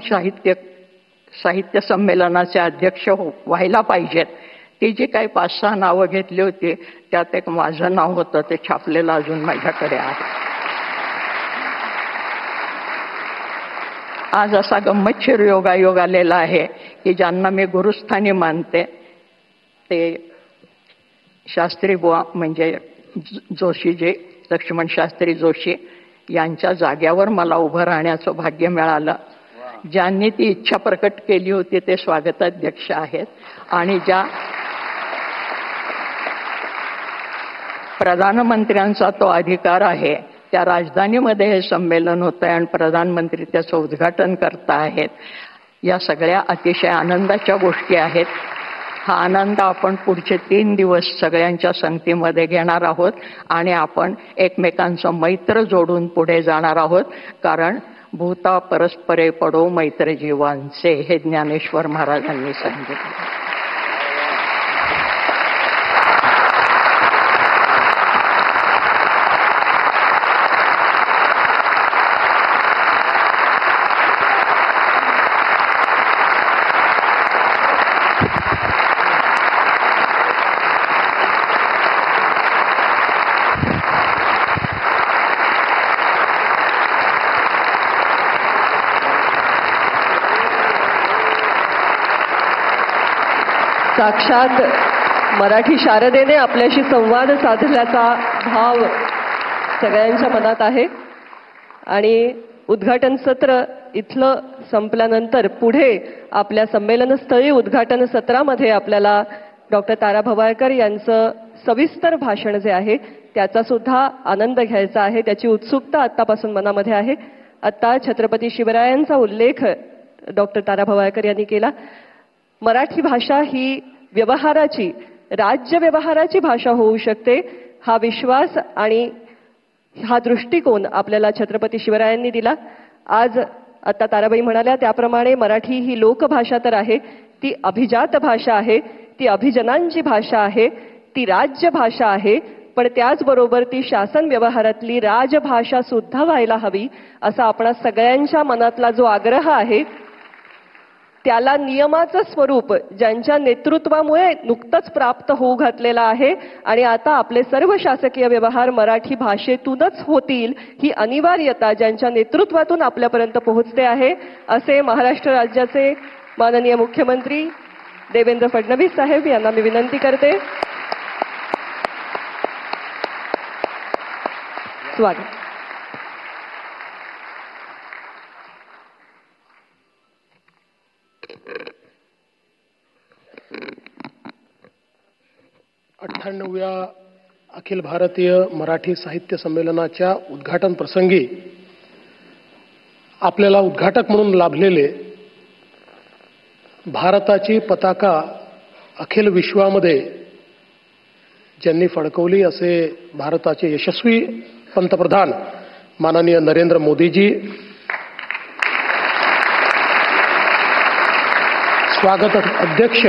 साहित्य संमेलनाचे अध्यक्ष व्हायला पाहिजेत. ती जी काही 5-6 नावं घेतली होती त्यात एक माझं नाव होतं, ते छापलेलं अजून माझ्याकडे आहे. आज असा गंमतशीर योगायोग आलेला आहे की ज्यांना मी गुरुस्थानी मानते ते शास्त्री बुवा म्हणजे जोशीजी, लक्ष्मण शास्त्री जोशी यांच्या जाग्यावर मला उभं राहण्याचं भाग्य मिळालं. ज्यांनी ती इच्छा प्रकट केली होती ते स्वागताध्यक्ष आहेत आणि ज्या प्रधानमंत्र्यांचा तो अधिकार आहे, त्या राजधानीमध्ये हे संमेलन होतं आहे आणि प्रधानमंत्री त्याचं उद्घाटन करता आहेत. या सगळ्या अतिशय आनंदाच्या गोष्टी आहेत. हा आनंद आपण पुढचे 3 दिवस सगळ्यांच्या संगतीमध्ये घेणार आहोत आणि आपण एकमेकांचं मैत्र जोडून पुढे जाणार आहोत. कारण भूता परस्परे पडो मैत्र जीवांचे, हे ज्ञानेश्वर महाराजांनी सांगितले. साक्षात मराठी शारदेने आपल्याशी संवाद साधल्याचा भाव सगळ्यांच्या मनात आहे. आणि उद्घाटन सत्र इथलं संपल्यानंतर पुढे आपल्या संमेलनस्थळी उद्घाटन सत्रामध्ये आपल्याला डॉक्टर तारा भवाळकर यांचं सविस्तर भाषण जे आहे त्याचा सुद्धा आनंद घ्यायचा आहे. त्याची उत्सुकता आत्तापासून मनामध्ये आहे. आत्ता छत्रपती शिवरायांचा उल्लेख डॉक्टर तारा भवाळकर यांनी केला. मराठी भाषा ही व्यवहाराची, राज्य व्यवहाराची भाषा होऊ शकते, हा विश्वास आणि हा दृष्टिकोन आपल्याला छत्रपती शिवरायांनी दिला. आज आता ताराबाई म्हणाल्या त्याप्रमाणे मराठी ही लोकभाषा तर आहे, ती अभिजात भाषा आहे, ती अभिजनांची भाषा आहे, ती राज्य भाषा आहे, पण त्याचबरोबर ती शासन व्यवहारातली राजभाषा सुद्धा व्हायला हवी असा आपणा सगळ्यांच्या मनातला जो आग्रह आहे त्याला नियमाचं स्वरूप ज्यांच्या नेतृत्वामुळे नुकतंच प्राप्त होऊ घातलेलं आहे आणि आता आपले सर्व शासकीय व्यवहार मराठी भाषेतूनच होतील ही अनिवार्यता ज्यांच्या नेतृत्वातून आपल्यापर्यंत पोहोचते आहे असे महाराष्ट्र राज्याचे माननीय मुख्यमंत्री देवेंद्र फडणवीस साहेब यांना मी विनंती करते. स्वागत. अठ्ठ्याण्णव्या अखिल भारतीय मराठी साहित्य संमेलनाच्या उद्घाटन प्रसंगी आपल्याला उद्घाटक म्हणून लाभलेले भारताची पताका अखिल विश्वामध्ये ज्यांनी फडकवली असे भारताचे यशस्वी पंतप्रधान माननीय नरेंद्र मोदीजी, स्वागत अध्यक्ष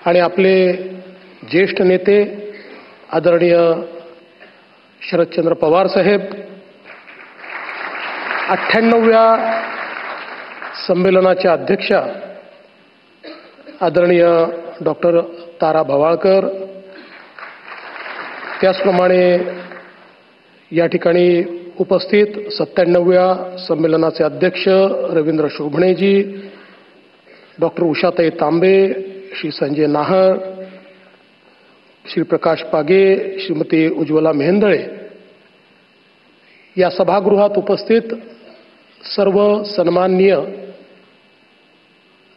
आणि आपले ज्येष्ठ नेते आदरणीय शरदचंद्र पवार साहेब, 98व्या संमेलनाच्या अध्यक्षा आदरणीय डॉक्टर तारा भवाळकर, त्याचप्रमाणे या ठिकाणी उपस्थित 97व्या संमेलनाचे अध्यक्ष रवींद्र शोभणेजी, डॉक्टर उषाताई तांबे, श्री संजय नाहर, श्री प्रकाश पागे, श्रीमती उज्ज्वला मेहेंदळे, या सभागृहात उपस्थित सर्व सन्माननीय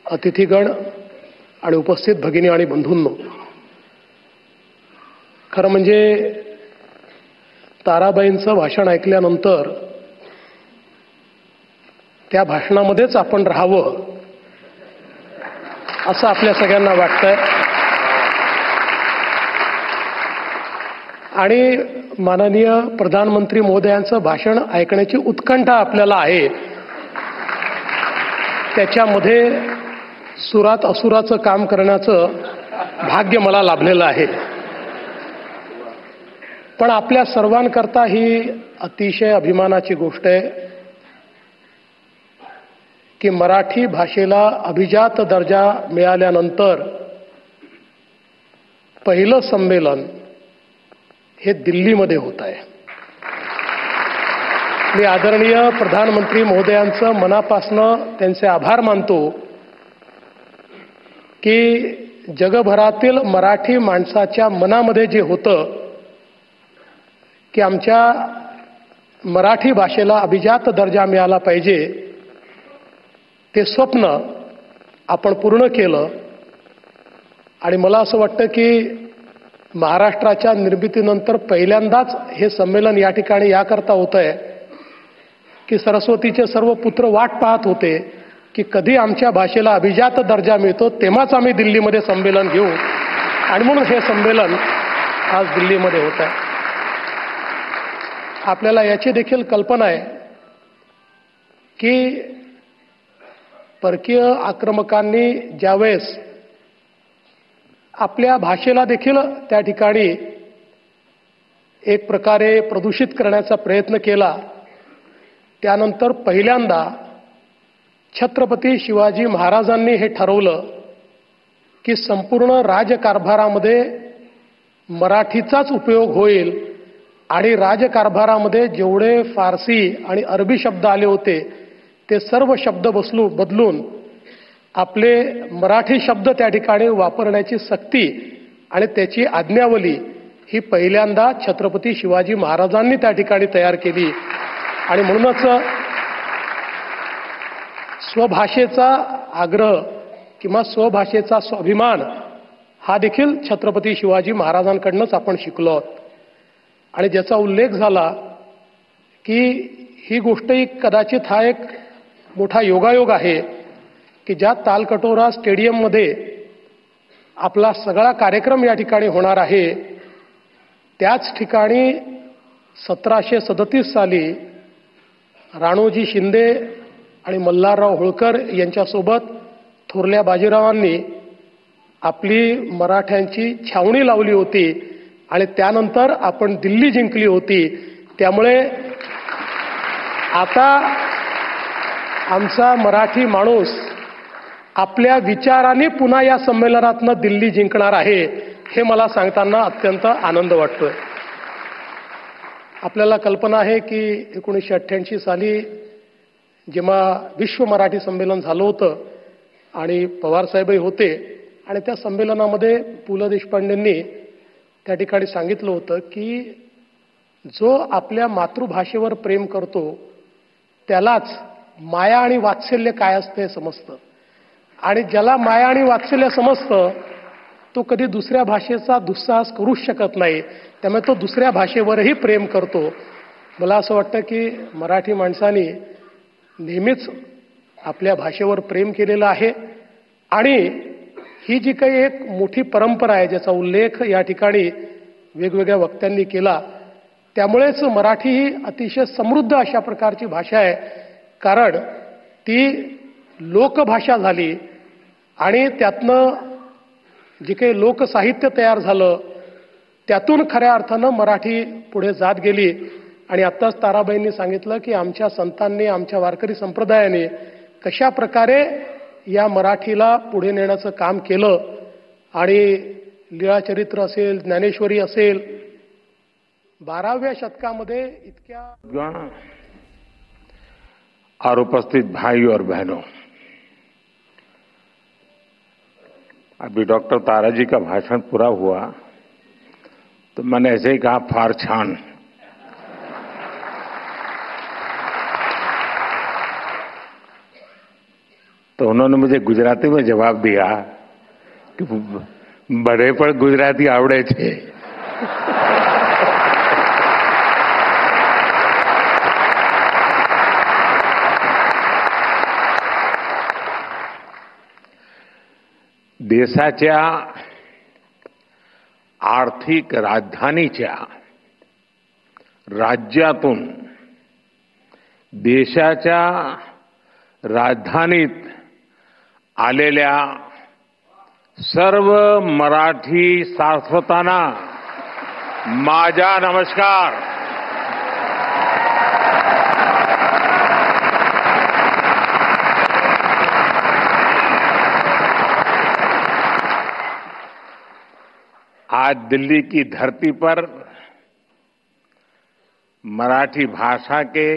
अतिथीगण आणि उपस्थित भगिनी आणि बंधूंनो, खरं म्हणजे ताराबाईंचं भाषण ऐकल्यानंतर त्या भाषणामध्येच आपण राहावं असं आपल्या सगळ्यांना वाटतंय. आणि माननीय प्रधानमंत्री महोदयांचं भाषण ऐकण्याची उत्कंठा आपल्याला आहे. त्याच्यामध्ये सुरात असुराचं काम करण्याचं भाग्य मला लाभलेलं आहे. पण आपल्या सर्वांकरता ही अतिशय अभिमानाची गोष्ट आहे की मराठी भाषेला अभिजात दर्जा मिळाल्यानंतर पहिलं संमेलन हे दिल्लीमध्ये होत आहे. मी आदरणीय प्रधानमंत्री महोदयांचं मनापासनं त्यांचे आभार मानतो की जगभरातील मराठी माणसाच्या मनामध्ये जे होतं की आमच्या मराठी भाषेला अभिजात दर्जा मिळाला पाहिजे, ते स्वप्न आपण पूर्ण केलं. आणि मला असं वाटतं की महाराष्ट्राच्या निर्मितीनंतर पहिल्यांदाच हे संमेलन या ठिकाणी याकरता होत आहे की सरस्वतीचे सर्व पुत्र वाट पाहत होते की कधी आमच्या भाषेला अभिजात दर्जा मिळतो, तेव्हाच आम्ही दिल्लीमध्ये संमेलन घेऊ. आणि म्हणून हे संमेलन आज दिल्लीमध्ये होत आहे. आपल्याला याची देखील कल्पना आहे की परकीय आक्रमकांनी ज्यावेळेस आपल्या भाषेला देखील त्या ठिकाणी एक प्रकारे प्रदूषित करण्याचा प्रयत्न केला, त्यानंतर पहिल्यांदा छत्रपती शिवाजी महाराजांनी हे ठरवलं की संपूर्ण राजकारभारामध्ये मराठीचाच उपयोग होईल आणि राजकारभारामध्ये जेवढे फारसी आणि अरबी शब्द आले होते ते सर्व शब्द बदलून आपले मराठी शब्द त्या ठिकाणी वापरण्याची सक्ती आणि त्याची आज्ञावली ही पहिल्यांदा छत्रपती शिवाजी महाराजांनी त्या ठिकाणी तयार केली. आणि म्हणूनच स्वभाषेचा आग्रह किंवा स्वभाषेचा स्वाभिमान हा देखील छत्रपती शिवाजी महाराजांकडूनच आपण शिकलो आहोत. आणि ज्याचा उल्लेख झाला की ही गोष्टही कदाचित हा एक मोठा योगायोग आहे की ज्या तालकटोरा स्टेडियममध्ये आपला सगळा कार्यक्रम या ठिकाणी होणार आहे त्याच ठिकाणी 1737 साली राणोजी शिंदे आणि मल्हारराव होळकर यांच्यासोबत थोरल्या बाजीरावांनी आपली मराठ्यांची छावणी लावली होती आणि त्यानंतर आपण दिल्ली जिंकली होती. त्यामुळे आता आमचा मराठी माणूस आपल्या विचाराने पुन्हा या संमेलनातनं दिल्ली जिंकणार आहे हे मला सांगताना अत्यंत आनंद वाटतोय. आपल्याला कल्पना आहे की 1988 साली जेव्हा विश्व मराठी संमेलन झालं होतं आणि पवारसाहेबही होते आणि त्या संमेलनामध्ये पु ल देशपांडेंनी त्या ठिकाणी सांगितलं होतं की जो आपल्या मातृभाषेवर प्रेम करतो त्यालाच माया आणि वात्सल्य काय असतं हे समजतं आणि ज्याला माया आणि वात्सल्य समजतं तो कधी दुसऱ्या भाषेचा दुस्साहस करूच शकत नाही. त्यामुळे तो दुसऱ्या भाषेवरही प्रेम करतो. मला असं वाटतं की मराठी माणसांनी नेहमीच आपल्या भाषेवर प्रेम केलेलं आहे आणि ही जी काही एक मोठी परंपरा आहे ज्याचा उल्लेख या ठिकाणी वेगवेगळ्या वक्त्यांनी केला त्यामुळेच मराठी ही अतिशय समृद्ध अशा प्रकारची भाषा आहे. कारण ती लोकभाषा झाली आणि त्यातनं जे काही लोकसाहित्य तयार झालं त्यातून खऱ्या अर्थानं मराठी पुढे जात गेली. आणि आत्ताच ताराबाईंनी सांगितलं की आमच्या संतांनी आमच्या वारकरी संप्रदायाने कशा प्रकारे या मराठीला पुढे नेण्याचं काम केलं आणि लीळाचरित्र असेल ज्ञानेश्वरी असेल 12व्या शतकामध्ये इतक्या. और उपस्थित भाई और बहनों, अभी डॉक्टर ताराजी का भाषण पूरा हुआ तो मैंने ऐसे ही कहा फार छान. तो उन्होंने मुझे गुजराती में जवाब दिया कि बड़े पर गुजराती आवड़े थे. देशाच्या आर्थिक राजधानीच्या राज्यातून देशाच्या राजधानीत आलेल्या सर्व मराठी सारस्वतांना माझा नमस्कार. आज दिल्ली की धरती पर मराठी भाषा के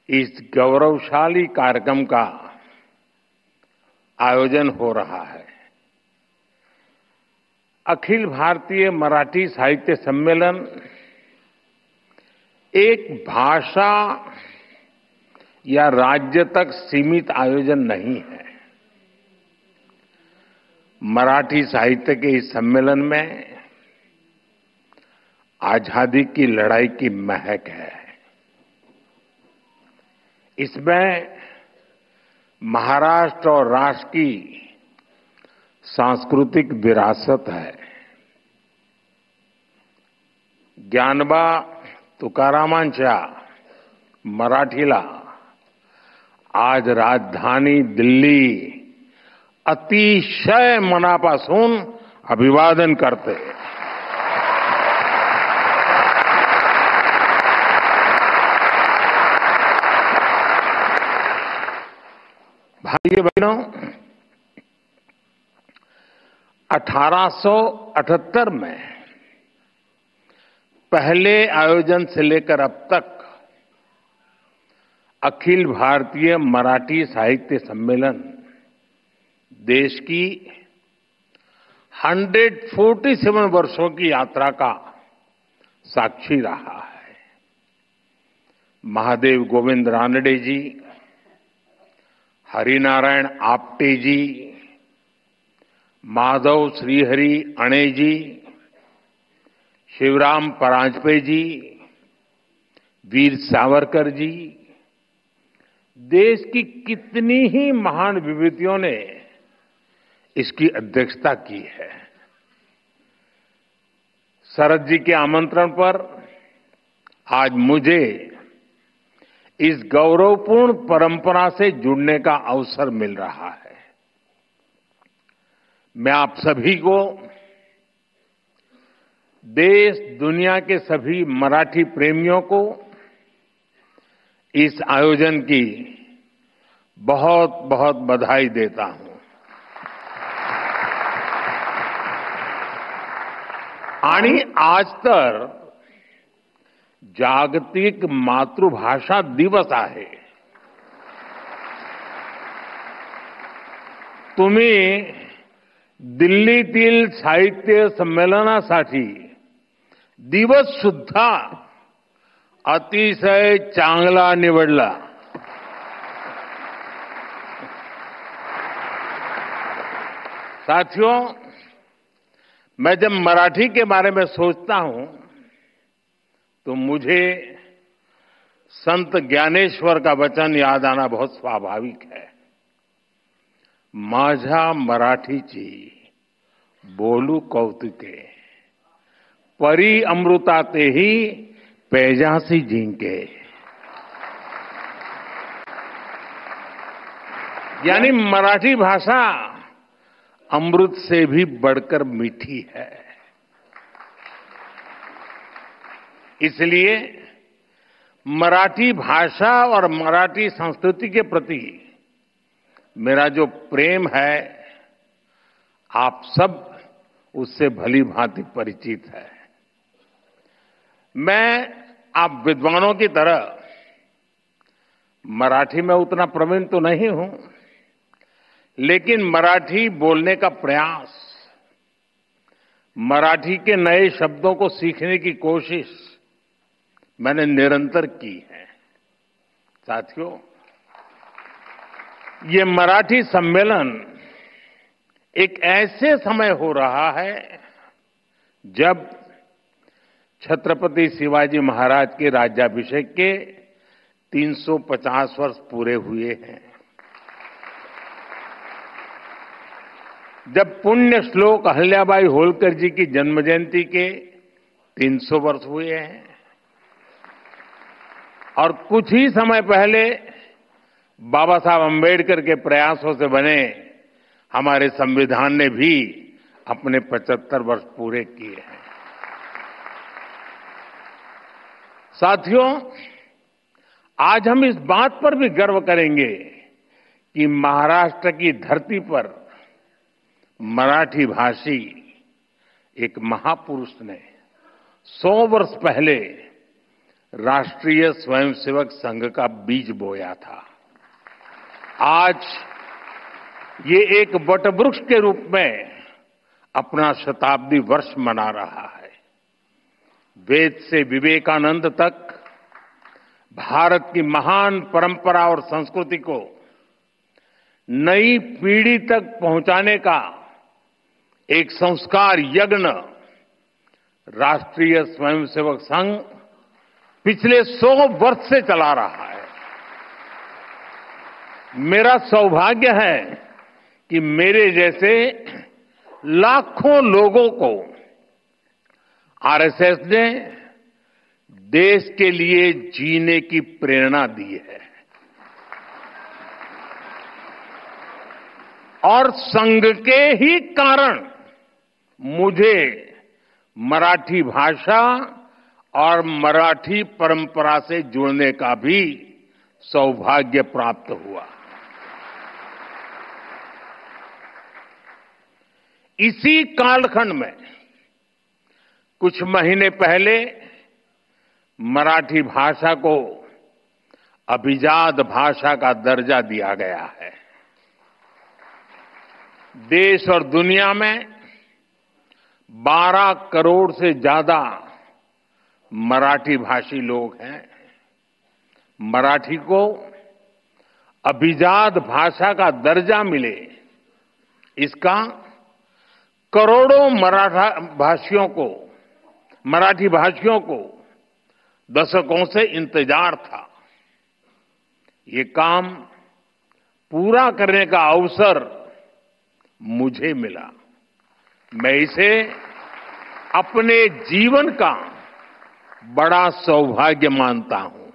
इस गौरवशाली कार्यक्रम का आयोजन हो रहा है. अखिल भारतीय मराठी साहित्य सम्मेलन एक भाषा या राज्य तक सीमित आयोजन नहीं है. मराठी साहित्य के इस सम्मेलन में आजादी की लड़ाई की महक है. इसमें महाराष्ट्र और राष्ट्र की सांस्कृतिक विरासत है. ज्ञानोबा तुकारामांच्या मराठीला आज राजधानी दिल्ली अतिशय मनापासून अभिवादन करते. भाइयों बहनों, 1878 में पहले आयोजन से लेकर अब तक अखिल भारतीय मराठी साहित्य सम्मेलन देश की 147 वर्षों की यात्रा का साक्षी रहा है। महादेव गोविंद रानडे जी, हरिनारायण आप्टे जी, माधव श्रीहरि अणे जी, शिवराम परांजपे जी, वीर सावरकर जी, देश की कितनी ही महान विभूतियों ने इसकी अध्यक्षता की है। शरद जी के आमंत्रण पर आज मुझे इस गौरवपूर्ण परंपरा से जुड़ने का अवसर मिल रहा है। मैं आप सभी को देश दुनिया के सभी मराठी प्रेमियों को इस आयोजन की बहुत बहुत बधाई देता हूं। आणि आज तर जागतिक मातृभाषा दिवस आहे। तुम्ही दिल्लीतील साहित्य संमेलनासाठी दिवस सुद्धा अतिशय चांगला निवडला। साथियों, मैं जब मराठी के बारे में सोचता हूं तो मुझे संत ज्ञानेश्वर का वचन याद आना बहुत स्वाभाविक है। माझ्या मराठीची बोलू कौतुके, परी अमृतातेही पैजासी जिंके। यानी मराठी भाषा अमृत से भी बढ़कर मीठी है। इसलिए मराठी भाषा और मराठी संस्कृति के प्रति मेरा जो प्रेम है, आप सब उससे भली भांति परिचित है। मैं आप विद्वानों की तरह मराठी में उतना प्रवीण तो नहीं हूं, लेकिन मराठी बोलने का प्रयास, मराठी के नए शब्दों को सीखने की कोशिश मैंने निरंतर की है। साथियों, ये मराठी सम्मेलन एक ऐसे समय हो रहा है जब छत्रपति शिवाजी महाराज के राज्याभिषेक के 350 वर्ष पूरे हुए हैं। जब पुण्य श्लोक अहिल्याबाई होलकर जी की जन्म जयंती के 300 वर्ष हुए हैं और कुछ ही समय पहले बाबा साहब अम्बेडकर के प्रयासों से बने हमारे संविधान ने भी अपने 75 वर्ष पूरे किए हैं। साथियों, आज हम इस बात पर भी गर्व करेंगे कि महाराष्ट्र की धरती पर मराठी भाषी एक महापुरुष ने 100 वर्ष पहले राष्ट्रीय स्वयंसेवक संघ का बीज बोया था। आज ये एक वटवृक्ष के रूप में अपना शताब्दी वर्ष मना रहा है। वेद से विवेकानंद तक भारत की महान परंपरा और संस्कृति को नई पीढ़ी तक पहुंचाने का एक संस्कार यज्ञ राष्ट्रीय स्वयंसेवक संघ पिछले 100 वर्ष से चला रहा है। मेरा सौभाग्य है कि मेरे जैसे लाखों लोगों को आरएसएस ने देश के लिए जीने की प्रेरणा दी है और संघ के ही कारण मुझे मराठी भाषा और मराठी परंपरा से जुड़ने का भी सौभाग्य प्राप्त हुआ। इसी कालखंड में कुछ महीने पहले मराठी भाषा को अभिजात भाषा का दर्जा दिया गया है। देश और दुनिया में 12 करोड़ से ज्यादा मराठी भाषी लोग हैं। मराठी को अभिजात भाषा का दर्जा मिले, इसका करोड़ों मराठी भाषियों को दशकों से इंतजार था। ये काम पूरा करने का अवसर मुझे मिला। मैं इसे अपने जीवन का बड़ा सौभाग्य मानता हूं।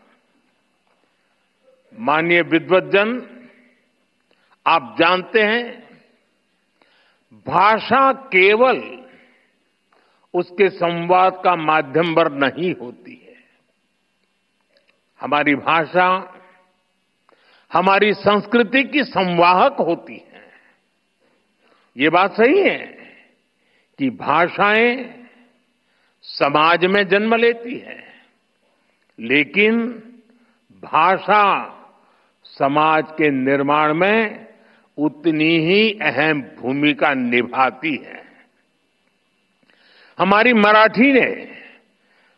माननीय विद्वद्जन, आप जानते हैं, भाषा केवल उसके संवाद का माध्यम पर नहीं होती है। हमारी भाषा हमारी संस्कृति की संवाहक होती है। ये बात सही है कि भाषाएं समाज में जन्म लेती है, लेकिन भाषा समाज के निर्माण में उतनी ही अहम भूमिका निभाती है। हमारी मराठी ने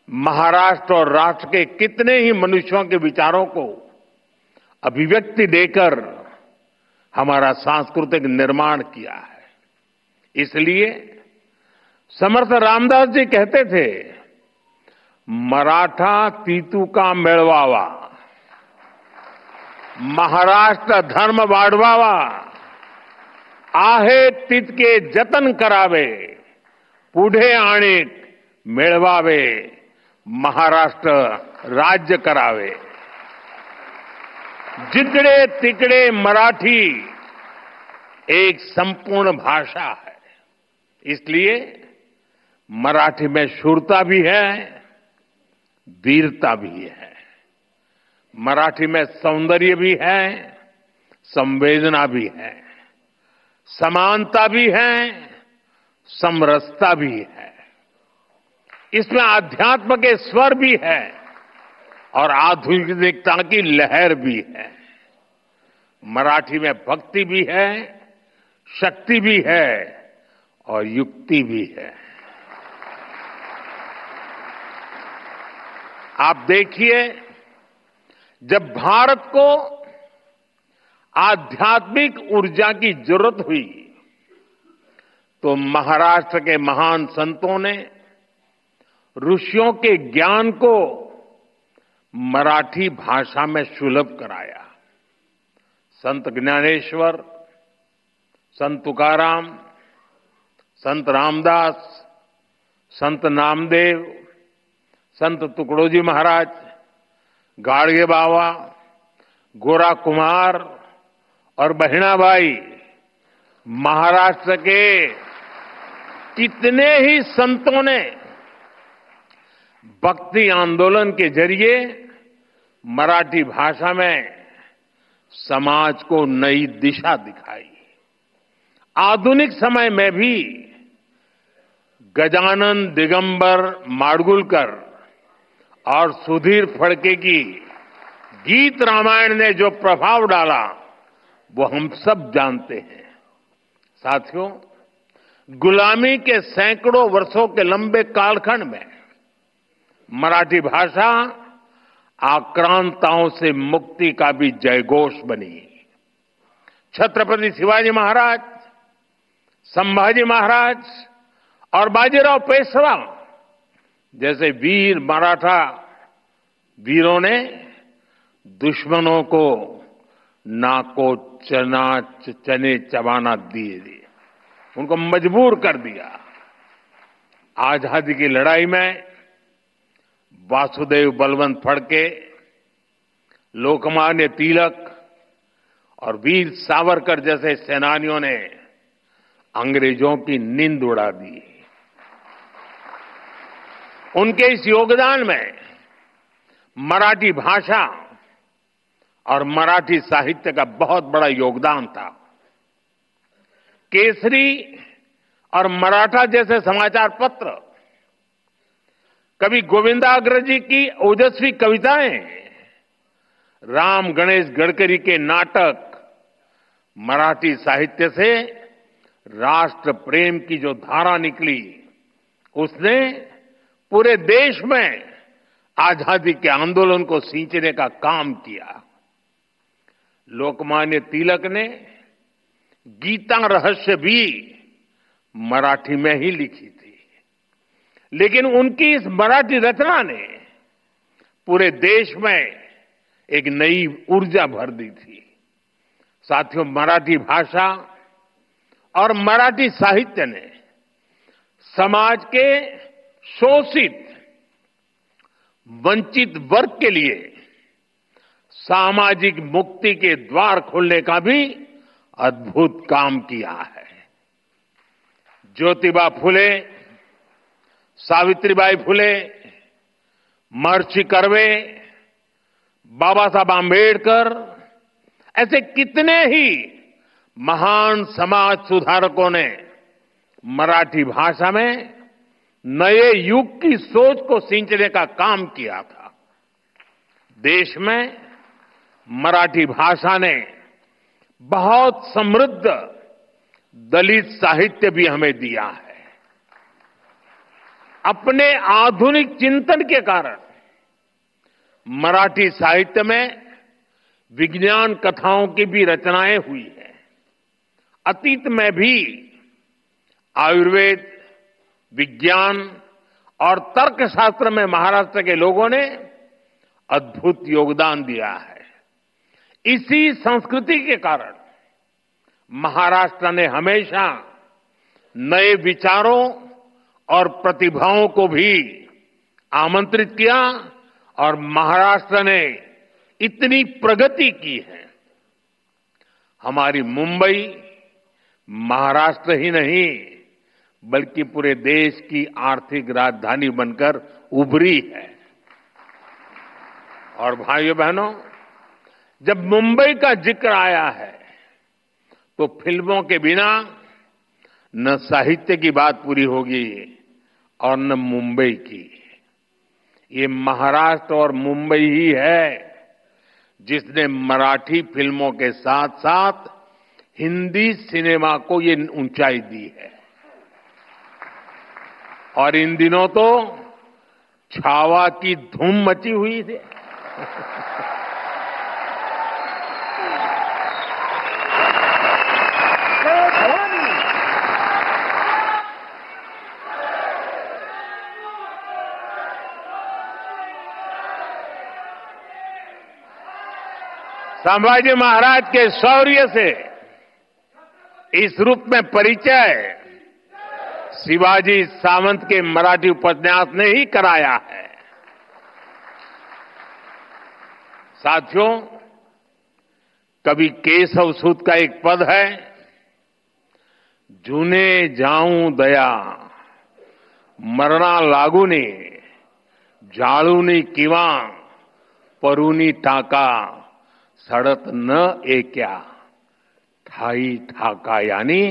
महाराष्ट्र और राष्ट्र के कितने ही मनुष्यों के विचारों को अभिव्यक्ति देकर हमारा सांस्कृतिक निर्माण किया है। इसलिए समर्थ रामदास जी कहते थे, मराठा तीतू का मेळवावा, महाराष्ट्र धर्म वाढवावा, आहे तितके जतन करावे, पुढे आणीक मिळवावे, महाराष्ट्र राज्य करावे। जिकडे तिकडे मराठी एक संपूर्ण भाषा है। इसलिए मराठी में शूरता भी है, वीरता भी है। मराठी में सौंदर्य भी है, संवेदना भी है, समानता भी है, समरसता भी है। इसमें आध्यात्म के स्वर भी है और आधुनिकता की लहर भी है। मराठी में भक्ति भी है, शक्ति भी है और युक्ति भी है। आप देखिए, जब भारत को आध्यात्मिक ऊर्जा की जरूरत हुई तो महाराष्ट्र के महान संतों ने ऋषियों के ज्ञान को मराठी भाषा में सुलभ कराया। संत ज्ञानेश्वर, संत तुकाराम, संत रामदास, संत नामदेव, संत तुकडोजी महाराज, गाडगे बाबा, गोरा कुमार और बहिणाबाई, महाराष्ट्र के कितने ही संतों ने भक्ति आंदोलन के जरिए मराठी भाषा में समाज को नई दिशा दिखाई। आधुनिक समय में भी गजानन दिगंबर माडगुलकर और सुधीर फड़के की गीत रामायण ने जो प्रभाव डाला वो हम सब जानते हैं। साथियों, गुलामी के सैकड़ों वर्षों के लंबे कालखंड में मराठी भाषा आक्रांताओं से मुक्ति का भी जयघोष बनी। छत्रपति शिवाजी महाराज, संभाजी महाराज और बाजीराव पेशवा जैसे वीर मराठा वीरों ने दुश्मनों को नाको चने चबाना दिए, उनको मजबूर कर दिया। आजादी की लड़ाई में वासुदेव बलवंत फड़के, लोकमान्य तिलक और वीर सावरकर जैसे सेनानियों ने अंग्रेजों की नींद उड़ा दी। उनके इस योगदान में मराठी भाषा और मराठी साहित्य का बहुत बड़ा योगदान था। केसरी और मराठा जैसे समाचार पत्र, कवि गोविंदाग्रज जी की ओजस्वी कविताएं राम गणेश गडकरी के नाटक मराठी साहित्य से राष्ट्र प्रेम की जो धारा निकली, उसने पूरे देश में आजादी के आंदोलन को सींचने का काम किया। लोकमान्य तिलक ने गीता रहस्य भी मराठी में ही लिखी थी, लेकिन उनकी इस मराठी रचना ने पूरे देश में एक नई ऊर्जा भर दी थी। साथियों, मराठी भाषा और मराठी साहित्य ने समाज के शोषित, वंचित वर्ग के लिए सामाजिक मुक्ति के द्वार खोलने का भी अद्भुत काम किया है। ज्योतिबा फुले, सावित्रीबाई फुले, महर्षि कर्वे, बाबा साहब आंबेडकर, ऐसे कितने ही महान समाज सुधारकों ने मराठी भाषा में नए युग की सोच को सिंचने का काम किया था। देश में मराठी भाषा ने बहुत समृद्ध दलित साहित्य भी हमें दिया है। अपने आधुनिक चिंतन के कारण मराठी साहित्य में विज्ञान कथाओं की भी रचनाएं हुई हैं। अतीत में भी आयुर्वेद, विज्ञान और तर्कशास्त्र में महाराष्ट्र के लोगों ने अद्भुत योगदान दिया है। इसी संस्कृति के कारण महाराष्ट्र ने हमेशा नए विचारों और प्रतिभाओं को भी आमंत्रित किया और महाराष्ट्र ने इतनी प्रगति की है। हमारी मुंबई महाराष्ट्र ही नहीं बल्कि पूरे देश की आर्थिक राजधानी बनकर उभरी है। और भाइयों बहनों, जब मुंबई का जिक्र आया है तो फिल्मों के बिना न साहित्य की बात पूरी होगी और न मुंबई की। ये महाराष्ट्र और मुंबई ही है जिसने मराठी फिल्मों के साथ साथ हिंदी सिनेमा को ये ऊंचाई दी है। और इन दिनों तो छावा की धूम मची हुई थी। संभाजी महाराज के शौर्य से इस रूप में परिचय शिवाजी सावंत के मराठी उपन्यास ने ही कराया है। साथियों, कवि केशव सूत का एक पद है, जूने जाऊं दया मरणा लागूने जाळूनी किंवा परूनी टाका सड़त न एक्या ठाई ठाका। यानी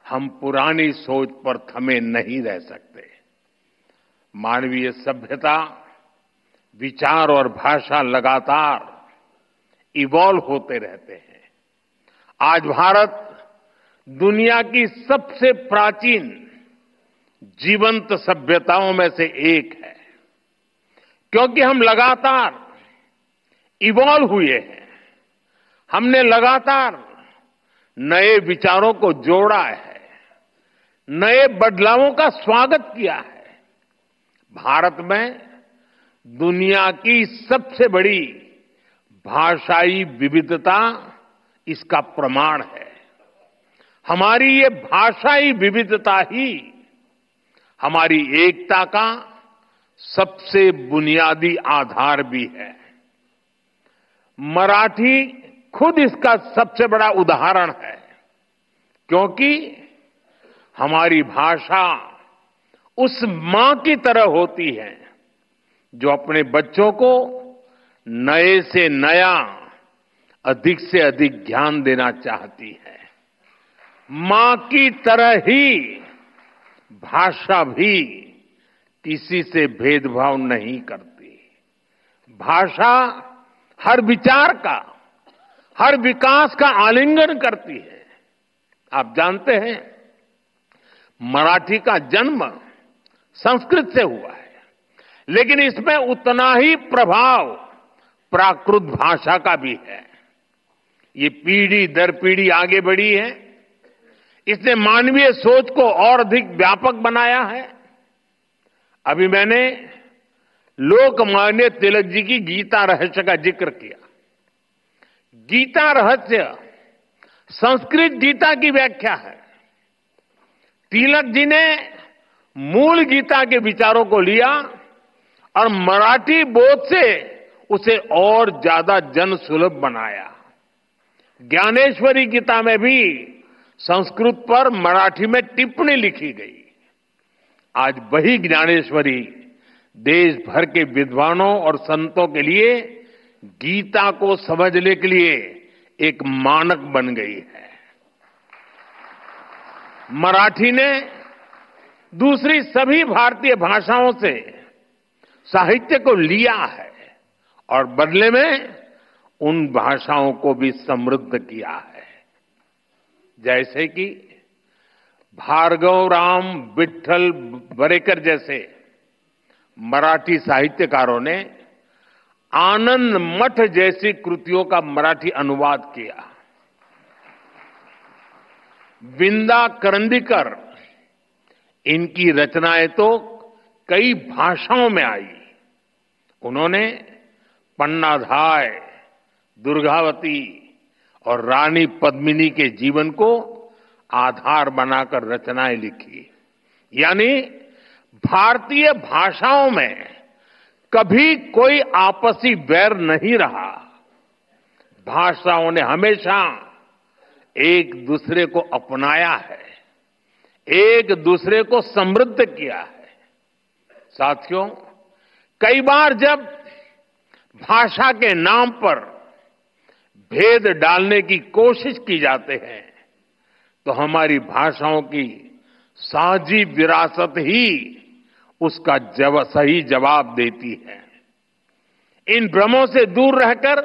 हम पुरानी सोच पर थमे नहीं रह सकते। मानवीय सभ्यता, विचार और भाषा लगातार इवॉल्व होते रहते हैं। आज भारत दुनिया की सबसे प्राचीन जीवंत सभ्यताओं में से एक है, क्योंकि हम लगातार इवॉल्व हुए हैं। हमने लगातार नए विचारों को जोड़ा है, नए बदलावों का स्वागत किया है। भारत में दुनिया की सबसे बड़ी भाषाई विविधता इसका प्रमाण है। हमारी ये भाषाई विविधता ही हमारी एकता का सबसे बुनियादी आधार भी है। मराठी खुद इसका सबसे बड़ा उदाहरण है, क्योंकि हमारी भाषा उस मां की तरह होती है जो अपने बच्चों को नए से नया, अधिक से अधिक ज्ञान देना चाहती है। मां की तरह ही भाषा भी किसी से भेदभाव नहीं करती। भाषा हर विचार का, हर विकास का आलिंगन करती है। आप जानते हैं, मराठी का जन्म संस्कृत से हुआ है, लेकिन इसमें उतना ही प्रभाव प्राकृत भाषा का भी है। ये पीढ़ी दर पीढ़ी आगे बढ़ी है। इसने मानवीय सोच को और अधिक व्यापक बनाया है। अभी मैंने लोकमान्य तिलक जी की गीता रहस्य का जिक्र किया। गीता रहस्य संस्कृत गीता की व्याख्या है। तिलक जी ने मूल गीता के विचारों को लिया और मराठी बोध से उसे और ज्यादा जन सुलभ बनाया। ज्ञानेश्वरी गीता में भी संस्कृत पर मराठी में टिप्पणी लिखी गई। आज वही ज्ञानेश्वरी देश भर के विद्वानों और संतों के लिए गीता को समझने के लिए एक मानक बन गई है। मराठी ने दूसरी सभी भारतीय भाषाओं से साहित्य को लिया है और बदले में उन भाषाओं को भी समृद्ध किया है। जैसे कि भार्गव राम विठ्ठल बरेकर जैसे मराठी साहित्यकारों ने आनंद मठ जैसी कृतियों का मराठी अनुवाद किया। विंदा करंदीकर, इनकी रचनाएं तो कई भाषाओं में आई। उन्होंने पन्नाधाय, दुर्गावती और रानी पद्मिनी के जीवन को आधार बनाकर रचनाएं लिखी। यानी भारतीय भाषाओं में कभी कोई आपसी वैर नहीं रहा। भाषाओं ने हमेशा एक दूसरे को अपनाया है, एक दूसरे को समृद्ध किया है। साथियों, कई बार जब भाषा के नाम पर भेद डालने की कोशिश की जाते हैं तो हमारी भाषाओं की साझी विरासत ही उसका सही जवाब देती है। इन भ्रमों से दूर रहकर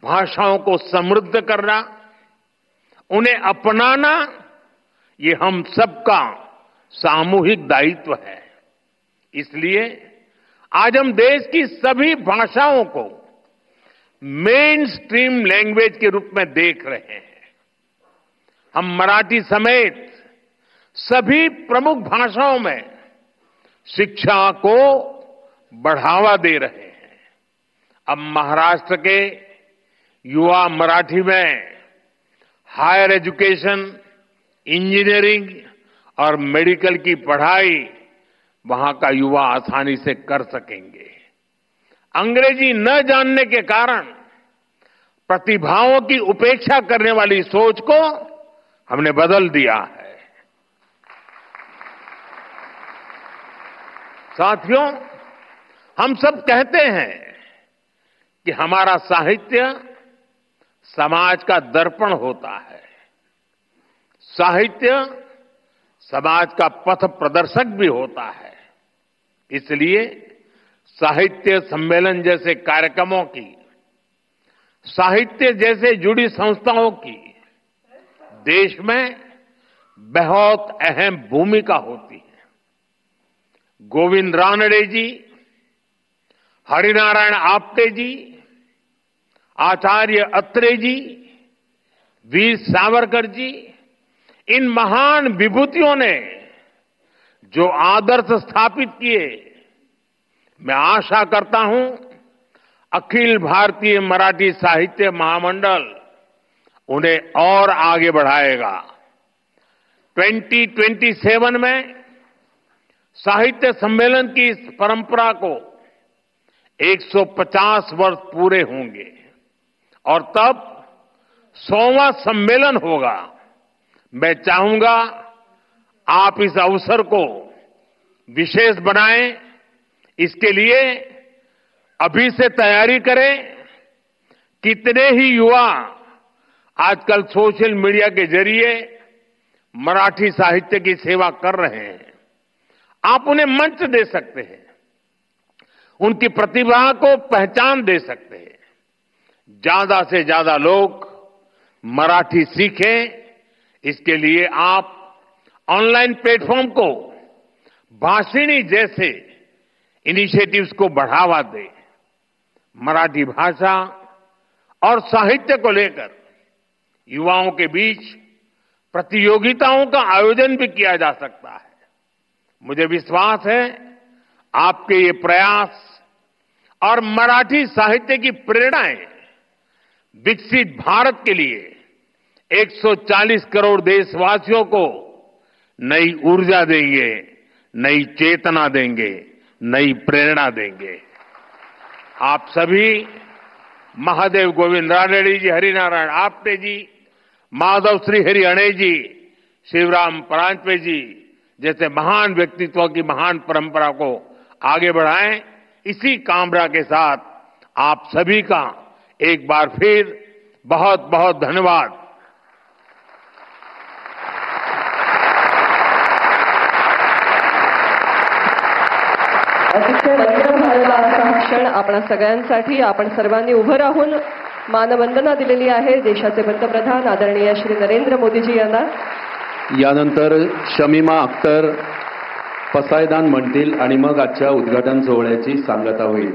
भाषाओं को समृद्ध करना, उन्हें अपनाना, ये हम सबका सामूहिक दायित्व है। इसलिए आज हम देश की सभी भाषाओं को मेन स्ट्रीम लैंग्वेज के रूप में देख रहे हैं। हम मराठी समेत सभी प्रमुख भाषाओं में शिक्षा को बढ़ावा दे रहे हैं। अब महाराष्ट्र के युवा मराठी में हायर एजुकेशन, इंजीनियरिंग और मेडिकल की पढ़ाई वहां का युवा आसानी से कर सकेंगे। अंग्रेजी न जानने के कारण प्रतिभाओं की उपेक्षा करने वाली सोच को हमने बदल दिया है। साथियों, हम सब कहते हैं कि हमारा साहित्य समाज का दर्पण होता है। साहित्य समाज का पथ प्रदर्शक भी होता है। इसलिए साहित्य सम्मेलन जैसे कार्यक्रमों की, साहित्य जैसे जुड़ी संस्थाओं की देश में बहुत अहम भूमिका होती है। गोविंद रानडे जी, हरिनारायण आप्टे जी, आचार्य अत्रे जी, वीर सावरकर जी, इन महान विभूतियों ने जो आदर्श स्थापित किए, मैं आशा करता हूं अखिल भारतीय मराठी साहित्य महामंडल उन्हें और आगे बढ़ाएगा। 2027 में साहित्य सम्मेलन की इस परंपरा को 150 वर्ष पूरे होंगे और तब 100वां सम्मेलन होगा। मैं चाहूंगा आप इस अवसर को विशेष बनाएं। इसके लिए अभी से तैयारी करें। कितने ही युवा आजकल सोशल मीडिया के जरिए मराठी साहित्य की सेवा कर रहे हैं। आप उन्हें मंच दे सकते हैं, उनकी प्रतिभा को पहचान दे सकते हैं। ज्यादा से ज्यादा लोग मराठी सीखें, इसके लिए आप ऑनलाइन प्लेटफॉर्म को भाषिणी जैसे इनिशिएटिव्स को बढ़ावा दें। मराठी भाषा और साहित्य को लेकर युवाओं के बीच प्रतियोगिताओं का आयोजन भी किया जा सकता है। मुझे विश्वास है आपके ये प्रयास और मराठी साहित्य की प्रेरणाएं विकसित भारत के लिए 140 करोड़ देशवासियों को नई ऊर्जा देंगे, नई चेतना देंगे, नई प्रेरणा देंगे। आप सभी महादेव गोविंद रानड़े जी, हरिनारायण आप्टे जी, माधव श्री हरि अणे जी, शिवराम परांजपे जी जैसे महान व्यक्तित्वों की महान परंपरा को आगे बढ़ाएं। इसी कामना के साथ आप सभी का एक बार फिर बहुत बहुत धन्यवाद। अतिशय रंजक झालेला असा हा क्षण आपणा सगळ्यांसाठी आपण सर्वांनी उभं राहून मानवंदना दिलेली आहे देशाचे पंतप्रधान आदरणीय श्री नरेंद्र मोदीजी यांना। यानंतर शमीमा अख्तर पसायदान म्हणतील आणि मग आजच्या उद्घाटन सोहळ्याची सांगता होईल।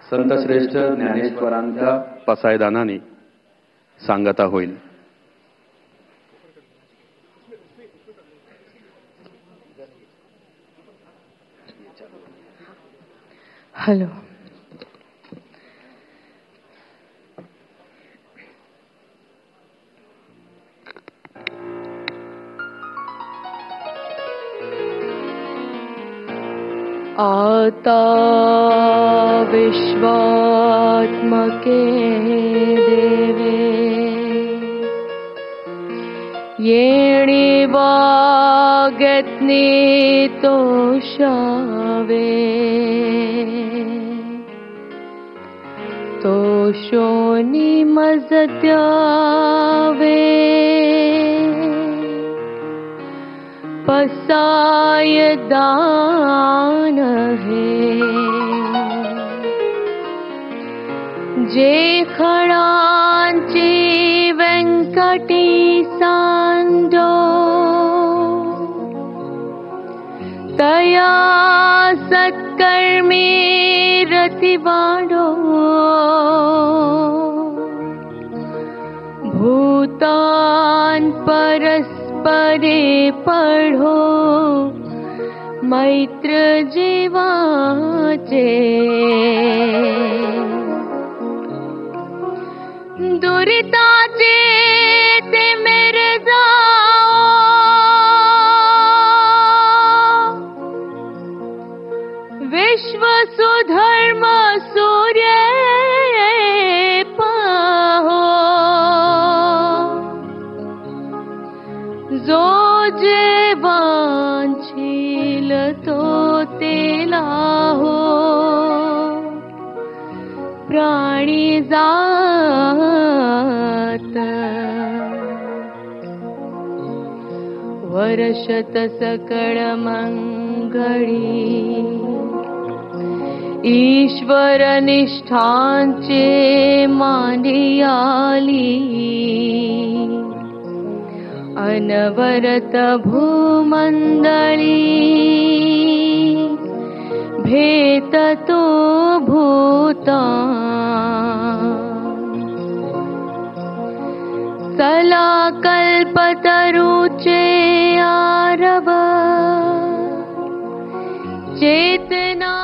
संतश्रेष्ठ ज्ञानेश्वरांच्या पसायदानाने सांगता होईल। हॅलो, आता विश्वात्मके देवे येणी वागतनी तोषावे तोषोनी मज द्यावे पसाय दान है जे खडांची व्यंकटी सांडो तया सत्कर्मी रतिवाडो भूतान परस्परे पढो मैत्र जीवाचे दुरिताचे ते मेरे जाओ विश्व सुधर्म सूर्य पाहो जो जे वांछील तो तेला हो प्राणी जात वर्षत सकळ मंगळी ईश्वर निष्ठांचे मांडियाली अनवरत भूमंडळी भेट तो भूता चला कल्पतरुचे आरव चेतना